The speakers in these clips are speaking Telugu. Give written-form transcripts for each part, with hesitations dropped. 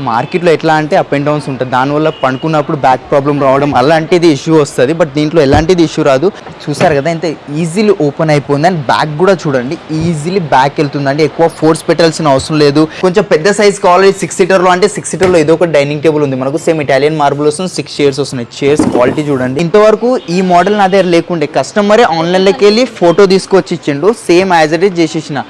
మార్కెట్లో ఎట్లా అంటే అప్ అండ్ డౌన్స్ ఉంటుంది, దానివల్ల పండుకున్నప్పుడు బ్యాక్ ప్రాబ్లం రావడం అలాంటిది ఇష్యూ వస్తుంది. బట్ దీంట్లో ఎలాంటిది ఇష్యూ రాదు. చూసారు కదా ఇంత ఈజీలీ ఓపెన్ అయిపోయింది. అండ్ బ్యాక్ కూడా చూడండి ఈజీలీ బ్యాక్ వెళ్తుందండి. ఎక్కువ ఫోర్స్ పెట్టాల్సిన అవసరం లేదు. కొంచెం పెద్ద సైజ్ కావాలి 6 సీటర్లో అంటే 6 సీటర్లో ఏదో ఒక డైనింగ్ టేబుల్ ఉంది మనకు. సేమ్ ఇటాలియన్ మార్బుల్ వస్తుంది. 6 చైర్స్ వస్తున్నాయి. చైర్స్ క్వాలిటీ చూడండి. ఇంతవరకు ఈ మోడల్ నా దగ్గర లేకుండే కస్టమరే ఆన్లైన్లోకి వెళ్ళి ఫోటో తీసుకొచ్చి ఇచ్చిండు. సేమ్ యాజ్ ఇట్ ఈస్ చేసేసిన.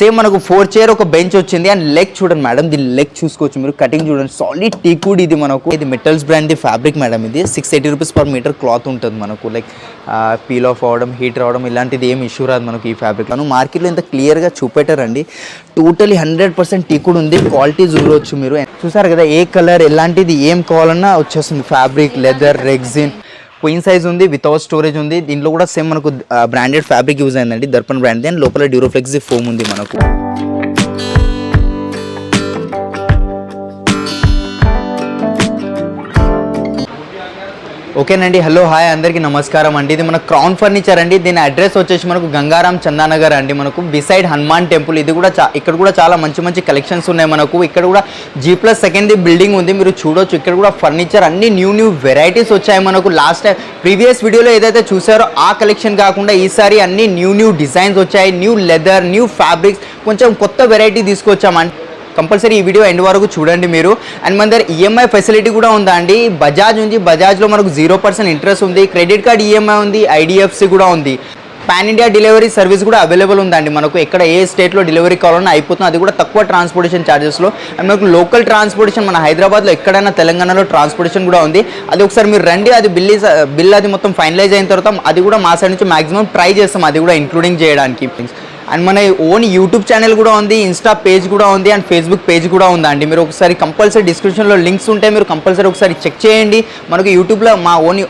సేమ్ మనకు 4 చైర్ ఒక బెంచ్ వచ్చింది. అండ్ లెగ్ చూడండి మేడం, దీని లెగ్ చూసుకోవచ్చు మీరు. కటింగ్ చూడండి సాలిడ్ టీకుడ్ ఇది మనకు. ఇది metals brand the fabric madam. ఇది 680 రూపీస్ పర్ మీటర్ క్లాత్ ఉంటుంది మనకు. లైక్ పీల్ ఆఫ్ అవడం, హీట్ రావడం ఇలాంటిది ఏం ఇష్యూ రాదు మనకు ఈ ఫ్యాబ్రిక్. మనం మార్కెట్లో ఇంత క్లియర్గా చూపెట్టారండి. టోటలీ 100% టీకుడ్ ఉంది. క్వాలిటీ చూడవచ్చు మీరు. చూసారు కదా ఏ కలర్ ఎలాంటిది ఏం కావాలన్నా వచ్చేస్తుంది. Fabric, leather, rexine, queen size ఉంది, వితౌట్ స్టోరేజ్ ఉంది. దీంట్లో కూడా సేమ్ మనకు బ్రాండెడ్ ఫ్యాబ్రిక్ యూజ్ అయిందండి, దర్పన్ బ్రాండ్. అండ్ లోపల డ్యూరోఫ్లెక్స్ ఫోమ్ ఉంది మనకు. ఓకేనండి. హలో హాయ్ అందరికీ నమస్కారం అండి. ఇది మన క్రౌన్ ఫర్నిచర్ అండి. దీని అడ్రస్ వచ్చేసి మనకు గంగారాం చందానగర్ అండి, మనకు బిసైడ్ హనుమాన్ టెంపుల్. ఇది కూడా ఇక్కడ కూడా చాలా మంచి మంచి కలెక్షన్స్ ఉన్నాయి మనకు. ఇక్కడ కూడా G+2 బిల్డింగ్ ఉంది, మీరు చూడొచ్చు. ఇక్కడ కూడా ఫర్నిచర్ అన్ని న్యూ వెరైటీస్ వచ్చాయి మనకు. లాస్ట్ టైం ప్రీవియస్ వీడియోలో ఏదైతే చూసారో ఆ కలెక్షన్ కాకుండా ఈసారి అన్ని న్యూ డిజైన్స్ వచ్చాయి. న్యూ లెదర్, న్యూ ఫ్యాబ్రిక్స్, కొంచెం కొత్త వెరైటీ తీసుకొచ్చామండి. కంపల్సరీ ఈ వీడియో ఎండ్ వరకు చూడండి మీరు. అండ్ మన దగ్గర ఈఎంఐ ఫెసిలిటీ కూడా ఉందా అండి. బజాజ్ ఉంది, బజాజ్లో మనకు 0% ఇంట్రెస్ట్ ఉంది. క్రెడిట్ కార్డ్ ఈఎంఐ ఉంది, IDFC కూడా ఉంది. పాన్ ఇండియా డెలివరీ సర్వీస్ కూడా అవైలబుల్ ఉందండి మనకు. ఎక్కడ ఏ స్టేట్లో డెలివరీ కావాలన్నా అయిపోతుంది. అది కూడా తక్కువ ట్రాన్స్పోర్టేషన్ ఛార్జెస్లో. అండ్ మనకు లోకల్ ట్రాన్స్పోర్టేషన్ మన హైదరాబాద్లో ఎక్కడైనా తెలంగాణలో ట్రాన్స్పోర్టేషన్ కూడా ఉంది. అది ఒకసారి మీరు రండి, అది బిల్ అది మొత్తం ఫైనలైజ్ అయిన తర్వాత అది కూడా మా సైడ్ నుంచి మాక్సిమం ట్రై చేస్తాం అది కూడా ఇంక్లూడింగ్ చేయడానికి. అండ్ మన ఓన్ యూట్యూబ్ ఛానల్ కూడా ఉంది, ఇన్స్టా పేజ్ కూడా ఉంది, అండ్ ఫేస్బుక్ పేజ్ కూడా ఉందండి. మీరు ఒకసారి కంపల్సరీ డిస్క్రిప్షన్లో లింక్స్ ఉంటాయి, మీరు కంపల్సరీ ఒకసారి చెక్ చేయండి. మనకు యూట్యూబ్లో మా ఓన్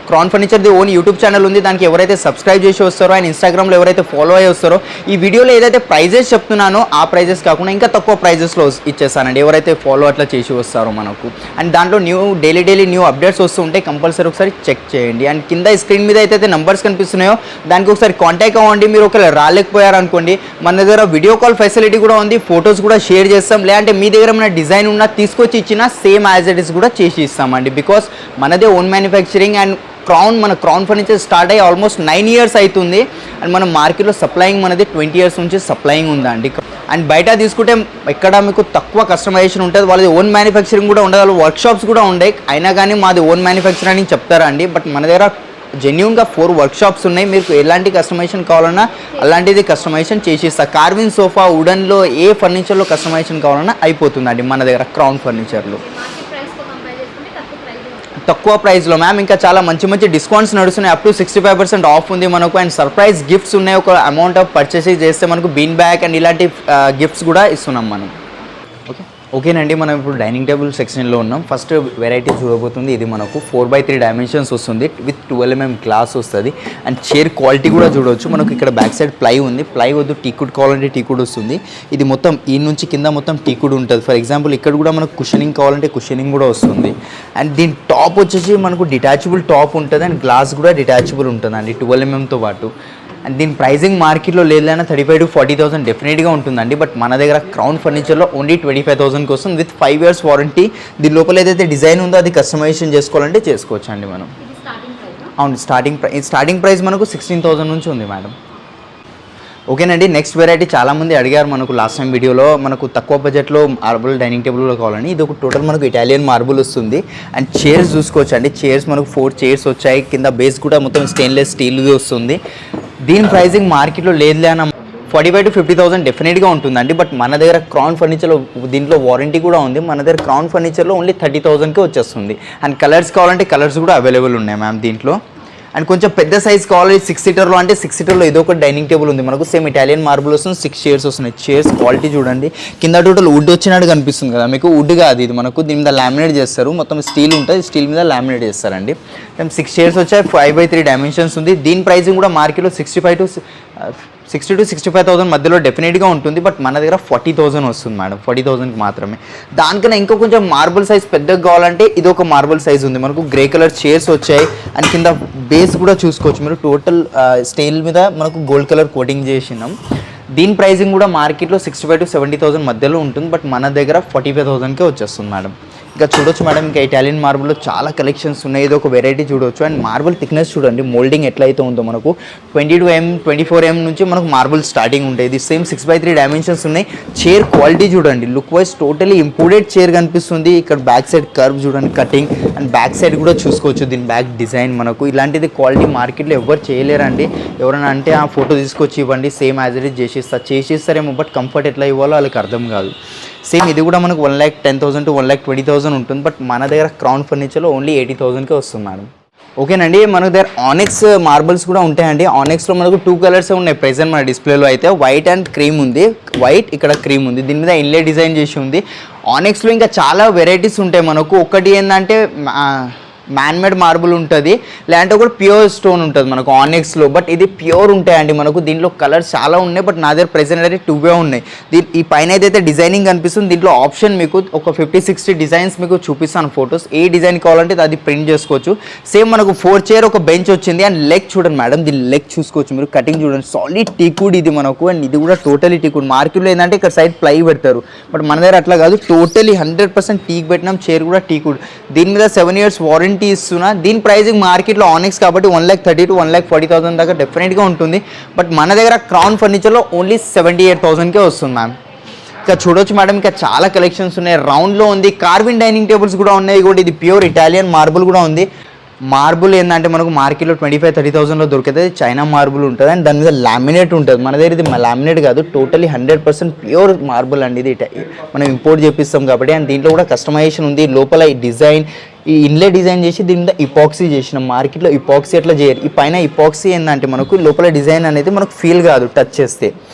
క్రౌన్ ఫర్నిచర్ది ఓన్ యూట్యూబ్ ఛానల్ ఉంది. దానికి ఎవరైతే సబ్స్క్రైబ్ చేసి వస్తారో అండ్ ఇన్స్టాగ్రామ్లో ఎవరైతే ఫాలో అయ్యి వస్తారో ఈ వీడియోలో ఏదైతే ప్రైజెస్ చెప్తున్నానో ఆ ప్రైజెస్ కాకుండా ఇంకా తక్కువ ప్రైజెస్లో ఇచ్చేస్తానండి ఎవరైతే ఫాలో అట్లా చేసి వస్తారో మనకు. అండ్ దాంట్లో డైలీ న్యూ అప్డేట్స్ వస్తూ ఉంటాయి, కంపల్సరీ ఒకసారి చెక్ చేయండి. అండ్ కింద స్క్రీన్ మీద అయితే నెంబర్స్ కనిపిస్తున్నాయో దానికి ఒకసారి కాంటాక్ట్ అవ్వండి. మీరు ఒకవేళ రాలేకపోయారనుకోండి, మన దగ్గర వీడియో కాల్ ఫెసిలిటీ కూడా ఉంది, ఫొటోస్ కూడా షేర్ చేస్తాం. లేదంటే మీ దగ్గర ఏమైనా డిజైన్ ఉన్నా తీసుకొచ్చి ఇచ్చినా సేమ్ యాజ్ ఇట్ ఇస్ కూడా చేసి ఇస్తామండి. బికాస్ మనదే ఓన్ మ్యానుఫ్యాక్చరింగ్. అండ్ మన క్రౌన్ ఫర్నిచర్ స్టార్ట్ అయ్యి ఆల్మోస్ట్ 9 years అవుతుంది. అండ్ మన మార్కెట్లో సప్లయింగ్ మనది 20 years నుంచి సప్లయింగ్ ఉందండి. అండ్ బయట తీసుకుంటే ఎక్కడ మీకు తక్కువ కస్టమైజేషన్ ఉంటుంది, వాళ్ళది ఓన్ మ్యానుఫ్యాక్చరింగ్ కూడా ఉండదు, వర్క్షాప్స్ కూడా ఉండే. అయినా కానీ మాది ఓన్ మ్యానుఫ్యాక్చరింగ్ అని చెప్తారండి. బట్ మన దగ్గర జెన్యూన్గా 4 వర్క్షాప్స్ ఉన్నాయి. మీకు ఎలాంటి కస్టమైజేషన్ కావాలన్నా అలాంటిది కస్టమైజేషన్ చేసి ఇస్తా. కార్విన్ సోఫా, వుడన్లో ఏ ఫర్నిచర్లో కస్టమైజేషన్ కావాలన్నా అయిపోతుందండి మన దగ్గర క్రౌన్ ఫర్నిచర్లో. తక్కువ ప్రైస్లో మ్యామ్. ఇంకా చాలా మంచి డిస్కౌంట్స్ నడుస్తున్నాయి. అప్ టు 65% ఆఫ్ ఉంది మనకు. అండ్ సర్ప్రైజ్ గిఫ్ట్స్ ఉన్నాయి. ఒక అమౌంట్ ఆఫ్ పర్చేస్ చేస్తే మనకు బీన్ బ్యాగ్ అండ్ ఇలాంటి గిఫ్ట్స్ కూడా ఇస్తున్నాం మనం. ఓకేనండి, మనం ఇప్పుడు డైనింగ్ టేబుల్ సెక్షన్లో ఉన్నాం. ఫస్ట్ వెరైటీ చూడబోతుంది. ఇది మనకు 4x3 డైమెన్షన్స్ వస్తుంది, విత్ 12 mm గ్లాస్ వస్తుంది. అండ్ చైర్ క్వాలిటీ కూడా చూడవచ్చు. మనకు ఇక్కడ బ్యాక్ సైడ్ ప్లై ఉంది. ప్లై వద్దు టీకుడ్ కావాలంటే టీకుడ్ వస్తుంది. ఇది మొత్తం ఈ నుంచి కింద మొత్తం టీకుడ్ ఉంటుంది. ఫర్ ఎగ్జాంపుల్ ఇక్కడ కూడా మనకు కుషనింగ్ కావాలంటే కుషనింగ్ కూడా వస్తుంది. అండ్ దీని టాప్ వచ్చేసి మనకు డిటాచబుల్ టాప్ ఉంటుంది. అండ్ గ్లాస్ కూడా డిటాచబుల్ ఉంటుంది అండి 12 mmతో పాటు. అండ్ దీని ప్రైజింగ్ మార్కెట్లో లేదైనా 35,000 to 40,000 డెఫినెట్గా ఉంటుందండి. బట్ మన దగ్గర క్రౌన్ ఫర్నిచర్లో ఓన్లీ 25,000 కోసం విత్ 5 years వారంటీ. దీని లోపల ఏదైతే డిజైన్ ఉందో అది కస్టమైజేషన్ చేసుకోవాలంటే చేసుకోవచ్చు అండి మనం. అవును, స్టార్టింగ్ ప్రైస్ మనకు 16,000 నుంచి ఉంది మేడం. ఓకేనండి, నెక్స్ట్ వెరైటీ చాలామంది అడిగారు మనకు లాస్ట్ టైం వీడియోలో. మనకు తక్కువ బడ్జెట్లో మార్బుల్ డైనింగ్ టేబుల్లో కావాలని. ఇది ఒక టోటల్ మనకు ఇటాలియన్ మార్బుల్ వస్తుంది. అండ్ చైర్స్ చూసుకోవచ్చు అండి. చైర్స్ మనకు 4 chairs వచ్చాయి. కింద బేస్ కూడా మొత్తం స్టెయిన్లెస్ స్టీల్ది వస్తుంది. దీని ప్రైజింగ్ మార్కెట్లో లేదులే అన్న 45,000 to 50,000 డెఫినెట్గా ఉంటుందండి. బట్ మన దగ్గర క్రౌన్ ఫర్నిచర్లో దీంట్లో వారంటీ కూడా ఉంది. మన దగ్గర క్రౌన్ ఫర్నిచర్లో ఓన్లీ 30,000కే వచ్చేస్తుంది. అండ్ కలర్స్ కావాలంటే కలర్స్ కూడా అవైలబుల్ ఉన్నాయి మ్యామ్ దీంట్లో. అండ్ కొంచెం పెద్ద సైజ్ కావాలి 6 సీటర్లో అంటే 6 సీటర్లో ఏదో ఒక డైనింగ్ టేబుల్ ఉంది మనకు. సేమ్ ఇటాలియన్ మార్బుల్ వస్తుంది. 6 chairs వస్తున్నాయి. చైర్స్ క్వాలిటీ చూడండి. కింద టోటల్ వుడ్ వచ్చినట్టు కనిపిస్తుంది కదా మీకు. వుడ్ కాదు ఇది మనకు. దీని మీద లామినేట్ చేస్తారు. మొత్తం స్టీల్ ఉంటుంది, స్టీల్ మీద లామినేట్ చేస్తారండి. 6 chairs వచ్చాయి. 5x3 డైమెన్షన్స్ ఉంది. దీని ప్రైసింగ్ కూడా మార్కెట్లో 60 to 65,000 మధ్యలో డెఫినెట్గా ఉంటుంది. బట్ మన దగ్గర 40,000 వస్తుంది మేడం. 40,000కి మాత్రమే. దానికన్నా ఇంకా కొంచెం మార్బుల్ సైజ్ పెద్దగా కావాలంటే ఇది ఒక మార్బుల్ సైజ్ ఉంది మనకు. గ్రే కలర్ చైర్స్ వచ్చాయి. అండ్ కింద బేస్ కూడా చూసుకోవచ్చు మీరు. టోటల్ స్టీల్ మీద మనకు గోల్డ్ కలర్ కోటింగ్ చేసినాం. దీని ప్రైసింగ్ కూడా మార్కెట్లో 65,000 to 70,000 మధ్యలో ఉంటుంది, బట్ మన దగ్గర 45,000కే వచ్చేస్తుంది మేడం. ఇంకా చూడొచ్చు మేడం, ఇంకా ఇటాలియన్ మార్బుల్లో చాలా కలెక్షన్స్ ఉన్నాయి. ఇది ఒక వెరైటీ చూడొచ్చు. అండ్ మార్బుల్ థిక్నెస్ చూడండి, మోల్డింగ్ ఎట్లయితే ఉందో మనకు 22mm 24mm నుంచి మనకు మార్బుల్ స్టార్టింగ్ ఉంటాయి. ఇది సేమ్ 6x3 డైమెన్షన్స్ ఉన్నాయి. చైర్ క్వాలిటీ చూడండి, look wise totally imported chair కనిపిస్తుంది. ఇక్కడ బ్యాక్ సైడ్ కర్వ్ చూడండి, కటింగ్ అండ్ బ్యాక్ సైడ్ కూడా చూసుకోవచ్చు. దీని బ్యాక్ డిజైన్ మనకు ఇలాంటిది క్వాలిటీ మార్కెట్లో ఎవరు చేయలేరండి. ఎవరైనా అంటే ఆ ఫోటో తీసుకొచ్చి ఇవ్వండి, సేమ్ యాజ్ ఇట్ ఈజ్ చేసిస్తారేమో, బట్ కంఫర్ట్ ఎట్లా ఇవ్వాలో వాళ్ళకి అర్థం కాదు. సేమ్ ఇది కూడా మనకు 1,10,000 to 1,20,000 ఉంటుంది, బట్ మన దగ్గర క్రౌన్ ఫర్నిచర్లో ఓన్లీ 80,000కే వస్తుంది మేడం. ఓకేనండి, మన దగ్గర ఆనెక్స్ మార్బుల్స్ కూడా ఉంటాయండి. ఆనెక్స్లో మనకు 2 కలర్స్ ఉన్నాయి ప్రెజెంట్ మన డిస్ప్లేలో అయితే. వైట్ అండ్ క్రీమ్ ఉంది. వైట్ ఇక్కడ క్రీమ్ ఉంది. దీని మీద ఇన్లే డిజైన్ చేసి ఉంది. ఆనెక్స్లో ఇంకా చాలా వెరైటీస్ ఉంటాయి మనకు. ఒకటి ఏంటంటే మ్యాన్మేడ్ మార్బుల్ ఉంటుంది, లేదంటే కూడా ప్యూర్ స్టోన్ ఉంటుంది మనకు ఆనెక్స్లో. బట్ ఇది ప్యూర్ ఉంటాయండి మనకు. దీంట్లో కలర్స్ చాలా ఉన్నాయి, బట్ నా దగ్గర ప్రెజెంట్ అయితే 2 ఉన్నాయి. ఈ పైన అయితే డిజైనింగ్ కనిపిస్తుంది. దీంట్లో ఆప్షన్ మీకు ఒక 50-60 డిజైన్స్ మీకు చూపిస్తాను ఫొటోస్. ఏ డిజైన్ కావాలంటే అది ప్రింట్ చేసుకోవచ్చు. సేమ్ మనకు 4 చైర్ ఒక బెంచ్ వచ్చింది. అండ్ లెగ్ చూడండి మేడం, దీని లెగ్ చూసుకోవచ్చు మీరు. కటింగ్ చూడండి, సాలిడ్ టీకుడ్ ఇది మనకు. అండ్ ఇది కూడా టోటలీ టీకుడ్. మార్కెట్లో ఏంటంటే ఇక్కడ సైడ్ ప్లై పెడతారు, బట్ మన దగ్గర అట్లా కాదు. టోటలీ 100% టీక్ పెట్టినాం. చైర్ కూడా టీకుడ్. దీని మీద 7 years వారంటీ ఇస్తున్నా. దీని ప్రైజింగ్ మార్కెట్లో ఆనెక్స్ కాబట్టి 1,30,000 to 1,40,000 దాకా డెఫినెట్గా ఉంటుంది, బట్ మన దగ్గర క్రౌన్ ఫర్నిచర్లో ఓన్లీ 78,000కే వస్తుంది మ్యామ్. ఇంకా చూడొచ్చు మేడం, ఇంకా చాలా కలెక్షన్స్ ఉన్నాయి. రౌండ్లో ఉంది, కార్విన్ డైనింగ్ టేబుల్స్ కూడా ఉన్నాయి. కూడా ఇది ప్యూర్ ఇటాలియన్ మార్బుల్ కూడా ఉంది. మార్బుల్ ఏంటంటే మనకు మార్కెట్లో 25-30,000లో దొరుకుతుంది. చైనా మార్బుల్ ఉంటుంది అండ్ దాని మీద లామినేట్ ఉంటుంది. మన దగ్గర ఇది లామినేట్ కాదు, టోటలీ 100% ప్యూర్ మార్బుల్ అండి. ఇది మనం ఇంపోర్ట్ చేపిస్తాం కాబట్టి. అండ్ దీంట్లో కూడా కస్టమైజేషన్ ఉంది. లోపల ఈ డిజైన్, ఈ ఇన్లే డిజైన్ చేసి దీని మీద ఇపాక్సీ చేసిన. మార్కెట్లో ఇపాక్సీ ఎట్లా చేయరు. ఈ పైన ఇపాక్సీ ఏంటంటే మనకు లోపల డిజైన్ అనేది మనకు ఫీల్ కాదు టచ్ చేస్తే.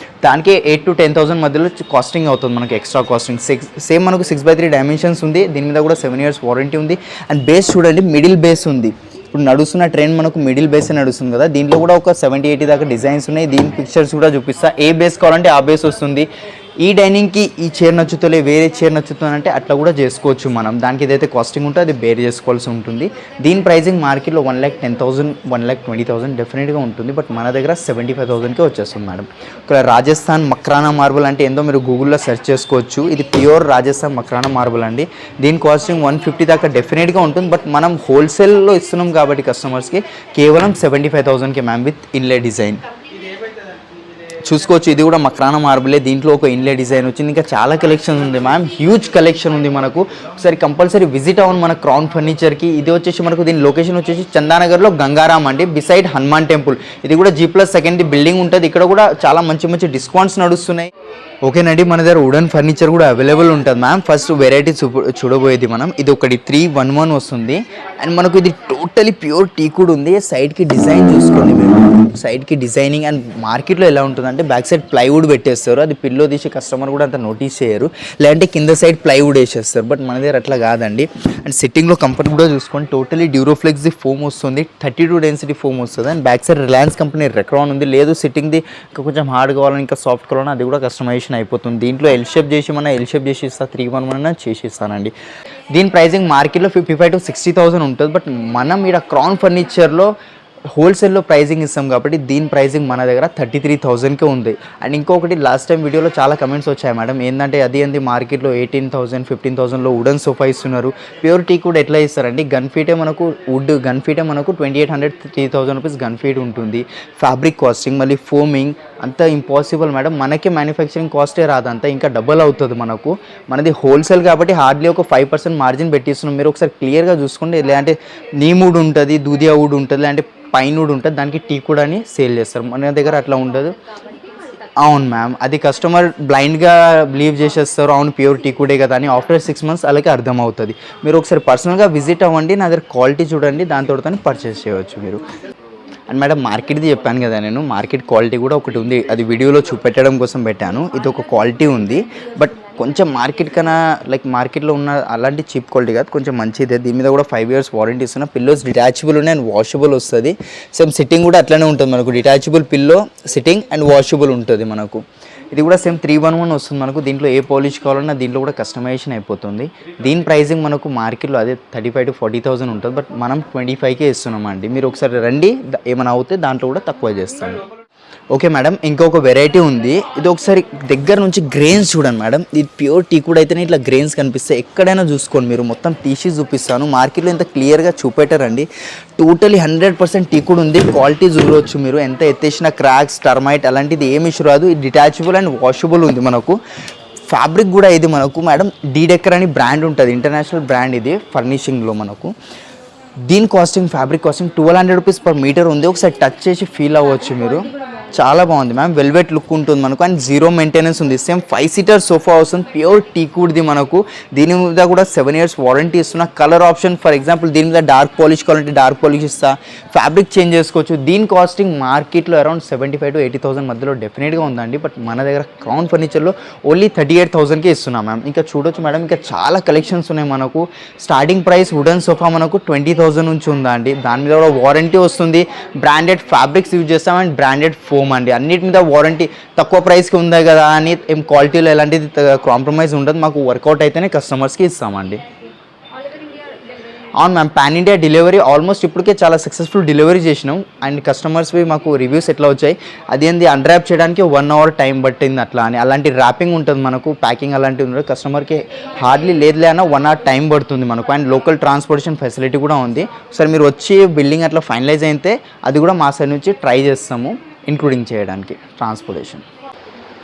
దానికి 8,000 to 10,000 మధ్యలో కాస్టింగ్ అవుతుంది మనకు, ఎక్స్ట్రా కాస్టింగ్. సేమ్ మనకు 6x3 డైమెన్షన్స్ ఉంది. దీని మీద కూడా 7 years వారంటీ ఉంది. అండ్ బేస్ చూడండి, మిడిల్ బేస్ ఉంది. ఇప్పుడు నడుస్తున్న ట్రెండ్ మనకు మిడిల్ బేస్ నడుస్తుంది కదా. దీంట్లో కూడా ఒక 70-80 దాకా డిజైన్స్ ఉన్నాయి. దీని పిక్చర్స్ కూడా చూపిస్తా. ఏ బేస్ కావాలంటే ఆ బేస్ వస్తుంది. ఈ డైనింగ్కి ఈ చైర్ నచ్చుతలే, వేరే చైర్ నచ్చుతుందంటే అట్లా కూడా చేసుకోవచ్చు మనం. దానికి ఏదైతే కాస్టింగ్ ఉంటుందో అది బేర్ చేసుకోవాల్సి ఉంటుంది. దీని ప్రైజింగ్ మార్కెట్లో 1,10,000 1,20,000 డెఫినెట్గా ఉంటుంది, బట్ మన దగ్గర 75,000కే వచ్చేస్తుంది మేడం. ఇక్కడ రాజస్థాన్ మక్రానా మార్బుల్ అంటే ఏందో మీరు గూగుల్లో సెర్చ్ చేసుకోవచ్చు. ఇది ప్యూర్ రాజస్థాన్ మక్రానా మార్బుల్ అండి. దీని కాస్టింగ్ 150 దాకా డెఫినెట్గా ఉంటుంది, బట్ మనం హోల్సేల్లో ఇస్తున్నాం కాబట్టి కస్టమర్స్కి కేవలం 75,000కే మ్యామ్, విత్ ఇన్లే డిజైన్. చూసుకోవచ్చు, ఇది కూడా మక్రానా మార్బులే. దీంట్లో ఒక ఇన్లే డిజైన్ వచ్చింది. ఇంకా చాలా కలెక్షన్ ఉంది మ్యామ్, హ్యూజ్ కలెక్షన్ ఉంది మనకు. ఒకసారి కంపల్సరీ విజిట్ అవ్వండి మన క్రౌన్ ఫర్నిచర్కి. ఇది వచ్చేసి మనకు దీని లొకేషన్ వచ్చేసి చందానగర్లో గంగారాం అండి, బిసైడ్ హనుమాన్ టెంపుల్. ఇది కూడా G+2 బిల్డింగ్ ఉంటుంది. ఇక్కడ కూడా చాలా మంచి మంచి డిస్కౌంట్స్ నడుస్తున్నాయి. ఓకేనండి, మన దగ్గర వుడెన్ ఫర్నిచర్ కూడా అవైలబుల్ ఉంటుంది మ్యామ్. ఫస్ట్ వెరైటీ చూడబోయేది మనం. ఇది ఒకటి 311 వస్తుంది. అండ్ మనకు ఇది టోటలీ ప్యూర్ టీకుడ్ ఉంది. సైడ్కి డిజైన్ చూసుకోండి మీరు, సైడ్కి డిజైనింగ్. అండ్ మార్కెట్లో ఎలా ఉంటుందంటే బ్యాక్ సైడ్ ప్లైవుడ్ పెట్టేస్తారు. అది పిల్లో తీసి కస్టమర్ కూడా అంత నోటీస్ చేయరు, లేదంటే కింద సైడ్ ప్లైవుడ్ వేసేస్తారు. బట్ మన దగ్గర అట్లా కాదండి. అండ్ సిట్టింగ్లో కంఫర్ట్ కూడా చూసుకోండి. టోటలీ డ్యూరోఫ్లెక్స్ది ఫోమ్ వస్తుంది, 32 డెన్సిటీ ఫోమ్ వస్తుంది. And back side Reliance company Recron ఉంది. లేదు సిట్టింగ్ది ఇంకా కొంచెం హార్డ్ కావాలని, ఇంకా సాఫ్ట్ కావాలని, అది కూడా కస్టమైజేషన్ అయిపోతుంది. దీంట్లో ఎల్ షేప్ చేసి ఎల్ షేప్ చేసి ఇస్తా, 311 చేసి ఇస్తానండి. దీని ప్రైజింగ్ మార్కెట్లో 55,000 to 60,000 ఉంటుంది, బట్ మనం ఇక్కడ క్రౌన్ ఫర్నిచర్లో హోల్సేల్లో ప్రైజింగ్ ఇస్తాం కాబట్టి దీని ప్రైజింగ్ మన దగ్గర 33,000కే ఉంది. అండ్ ఇంకొకటి, లాస్ట్ టైం వీడియోలో చాలా కమెంట్స్ వచ్చాయి మేడం, ఏంటంటే అది ఏంది మార్కెట్లో 18,000 15,000లో వుడెన్ సోఫా ఇస్తున్నారు, ప్యూర్ టీక్ వుడ్ ఎట్లా ఇస్తారండి? గన్ ఫీటే మనకు వుడ్ గన్ ఫీటే మనకు 2,800 3,000 రూపీస్ గన్ ఫీట్ ఉంటుంది. ఫ్యాబ్రిక్ కాస్టింగ్ మళ్ళీ ఫోమింగ్ అంత ఇంపాసిబుల్ మేడం. మనకి మ్యానుఫ్యాక్చరింగ్ కాస్టే రాదంతా, ఇంకా డబల్ అవుతుంది మనకు. మనది హోల్సేల్ కాబట్టి హార్డ్లీ ఒక 5% మార్జిన్ పెట్టిస్తున్నాం. మీరు ఒకసారి క్లియర్గా చూసుకోండి. లేదంటే నీమ్ వుడ్ ఉంటుంది, దూదియా వుడ్ ఉంటుంది, లేదంటే పైన్ వుడ్ ఉంటుంది, దానికి టీ కూడా అని సేల్ చేస్తారు. మన దగ్గర అట్లా ఉండదు. అవును మ్యామ్, అది కస్టమర్ బ్లైండ్గా బిలీవ్ చేసేస్తారు, అవును ప్యూర్ టీ కుడే కదా అని. ఆఫ్టర్ 6 months అలాగే అర్థమవుతుంది. మీరు ఒకసారి పర్సనల్గా విజిట్ అవ్వండి, నా దగ్గర క్వాలిటీ చూడండి, దాంతో పర్చేస్ చేయవచ్చు మీరు. అండ్ మేడం, మార్కెట్ది చెప్పాను కదా నేను, మార్కెట్ క్వాలిటీ కూడా ఒకటి ఉంది, అది వీడియోలో చూపెట్టడం కోసం పెట్టాను. ఇది ఒక క్వాలిటీ ఉంది, బట్ కొంచెం మార్కెట్ కన్నా లైక్ మార్కెట్లో ఉన్న అలాంటి చీప్ క్వాలిటీ కాదు, కొంచెం మంచిదే. దీని మీద కూడా 5 years వారంటీ ఇస్తున్నా. పిల్లోస్ డిటాచబుల్ ఉన్నాయి అండ్ వాషబుల్ వస్తుంది. సేమ్ సిట్టింగ్ కూడా అట్లనే ఉంటుంది మనకు, detachable pillow sitting and washable ఉంటుంది మనకు. ఇది కూడా సేమ్ 311 వస్తుంది మనకు. దీంట్లో ఏ పాలిష్ కావాలన్నా దీంట్లో కూడా కస్టమైజేషన్ అయిపోతుంది. దీని ప్రైజింగ్ మనకు మార్కెట్లో అదే 35,000 to 40,000 ఉంటుంది, బట్ మనం 25,000కే ఇస్తున్నామండి. మీరు ఒకసారి రండి, ఏమైనా అవుతే దాంట్లో కూడా తక్కువ చేస్తాను. ఓకే మేడం, ఇంకొక వెరైటీ ఉంది. ఇది ఒకసారి దగ్గర నుంచి గ్రెయిన్స్ చూడండి మేడం. ఇది ప్యూర్ టీ కూడా అయితేనే ఇట్లా గ్రెయిన్స్ కనిపిస్తాయి. ఎక్కడైనా చూసుకోండి మీరు, మొత్తం తీసి చూపిస్తాను. మార్కెట్లో ఇంత క్లియర్గా చూపెట్టారండి. టోటలీ 100% టీ కూడా ఉంది. క్వాలిటీ చూడవచ్చు మీరు, ఎంత ఎత్తేసిన క్రాక్స్ టర్మైట్ అలాంటిది ఏమి ఇష్యూ రాదు. ఇది డిటాచబుల్ అండ్ వాషబుల్ ఉంది మనకు. ఫ్యాబ్రిక్ కూడా ఇది మనకు మేడం డీ డెక్కర్ అని బ్రాండ్ ఉంటుంది, ఇంటర్నేషనల్ బ్రాండ్ ఇది ఫర్నిషింగ్లో మనకు. దీని costing fabric costing 1200 rupees per metre ఉంది. ఒకసారి టచ్ చేసి ఫీల్ అవ్వచ్చు మీరు. చాలా బాగుంది మ్యామ్, వెల్వెట్ లుక్ ఉంటుంది మనకు అండ్ జీరో మెయింటెనెన్స్ ఉంది. సేమ్ 5 సీటర్ సోఫా వస్తుంది, ప్యూర్ టీకూడ్ది మనకు. దీని మీద కూడా 7 years వారంటీ ఇస్తున్నా. కలర్ ఆప్షన్ ఫర్ ఎగ్జాంపుల్ దీని మీద డార్క్ పాలిష్ కావాలంటే డార్క్ పాలిష్ ఇస్తా, ఫ్యాబ్రిక్ చేంజ్ చేసుకోవచ్చు. దీని కాస్టింగ్ మార్కెట్లో అరౌండ్ 75,000 to 80,000 మధ్యలో డెఫినెట్గా ఉందండి. బట్ మన దగ్గర క్రౌన్ ఫర్నిచర్లో ఓన్లీ 38,000కే ఇస్తున్నాం మ్యామ్. ఇంకా చూడొచ్చు మేడం, ఇంకా చాలా కలెక్షన్స్ ఉన్నాయి మనకు. స్టార్టింగ్ ప్రైస్ వుడెన్ సోఫా మనకు 20,000 నుంచి ఉందా అండి. దాని మీద కూడా వారంటీ వస్తుంది. బ్రాండెడ్ ఫ్యాబ్రిక్స్ యూజ్ చేస్తాం అండ్ బ్రాండెడ్ ఫోమ్ అండి. అన్నిటి మీద వారంటీ. తక్కువ ప్రైస్కి ఉంది కదా అని ఏం క్వాలిటీలో ఎలాంటిది కాంప్రమైజ్ ఉండదు. మాకు వర్కౌట్ అయితేనే కస్టమర్స్కి ఇస్తామండి. అవును ma'am, pan India delivery almost ఇప్పటికే చాలా సక్సెస్ఫుల్ డెలివరీ చేసినాం. అండ్ కస్టమర్స్వి మాకు రివ్యూస్ ఎట్లా వచ్చాయి, అదేంది అన్రాప్ చేయడానికి 1 hour టైం పట్టింది అట్లా అని. అలాంటి ర్యాపింగ్ ఉంటుంది మనకు, ప్యాకింగ్ అలాంటివి ఉంటుంది. కస్టమర్కి హార్డ్లీ లేదులే అన్న 1 hour టైం పడుతుంది మనకు. అండ్ లోకల్ ట్రాన్స్పోర్టేషన్ ఫెసిలిటీ కూడా ఉంది. ఒకసారి మీరు వచ్చి బిల్డింగ్ అట్లా ఫైనలైజ్ అయితే అది కూడా మా సైడ్ నుంచి ట్రై చేస్తాము ఇంక్లూడింగ్ చేయడానికి ట్రాన్స్పోర్టేషన్.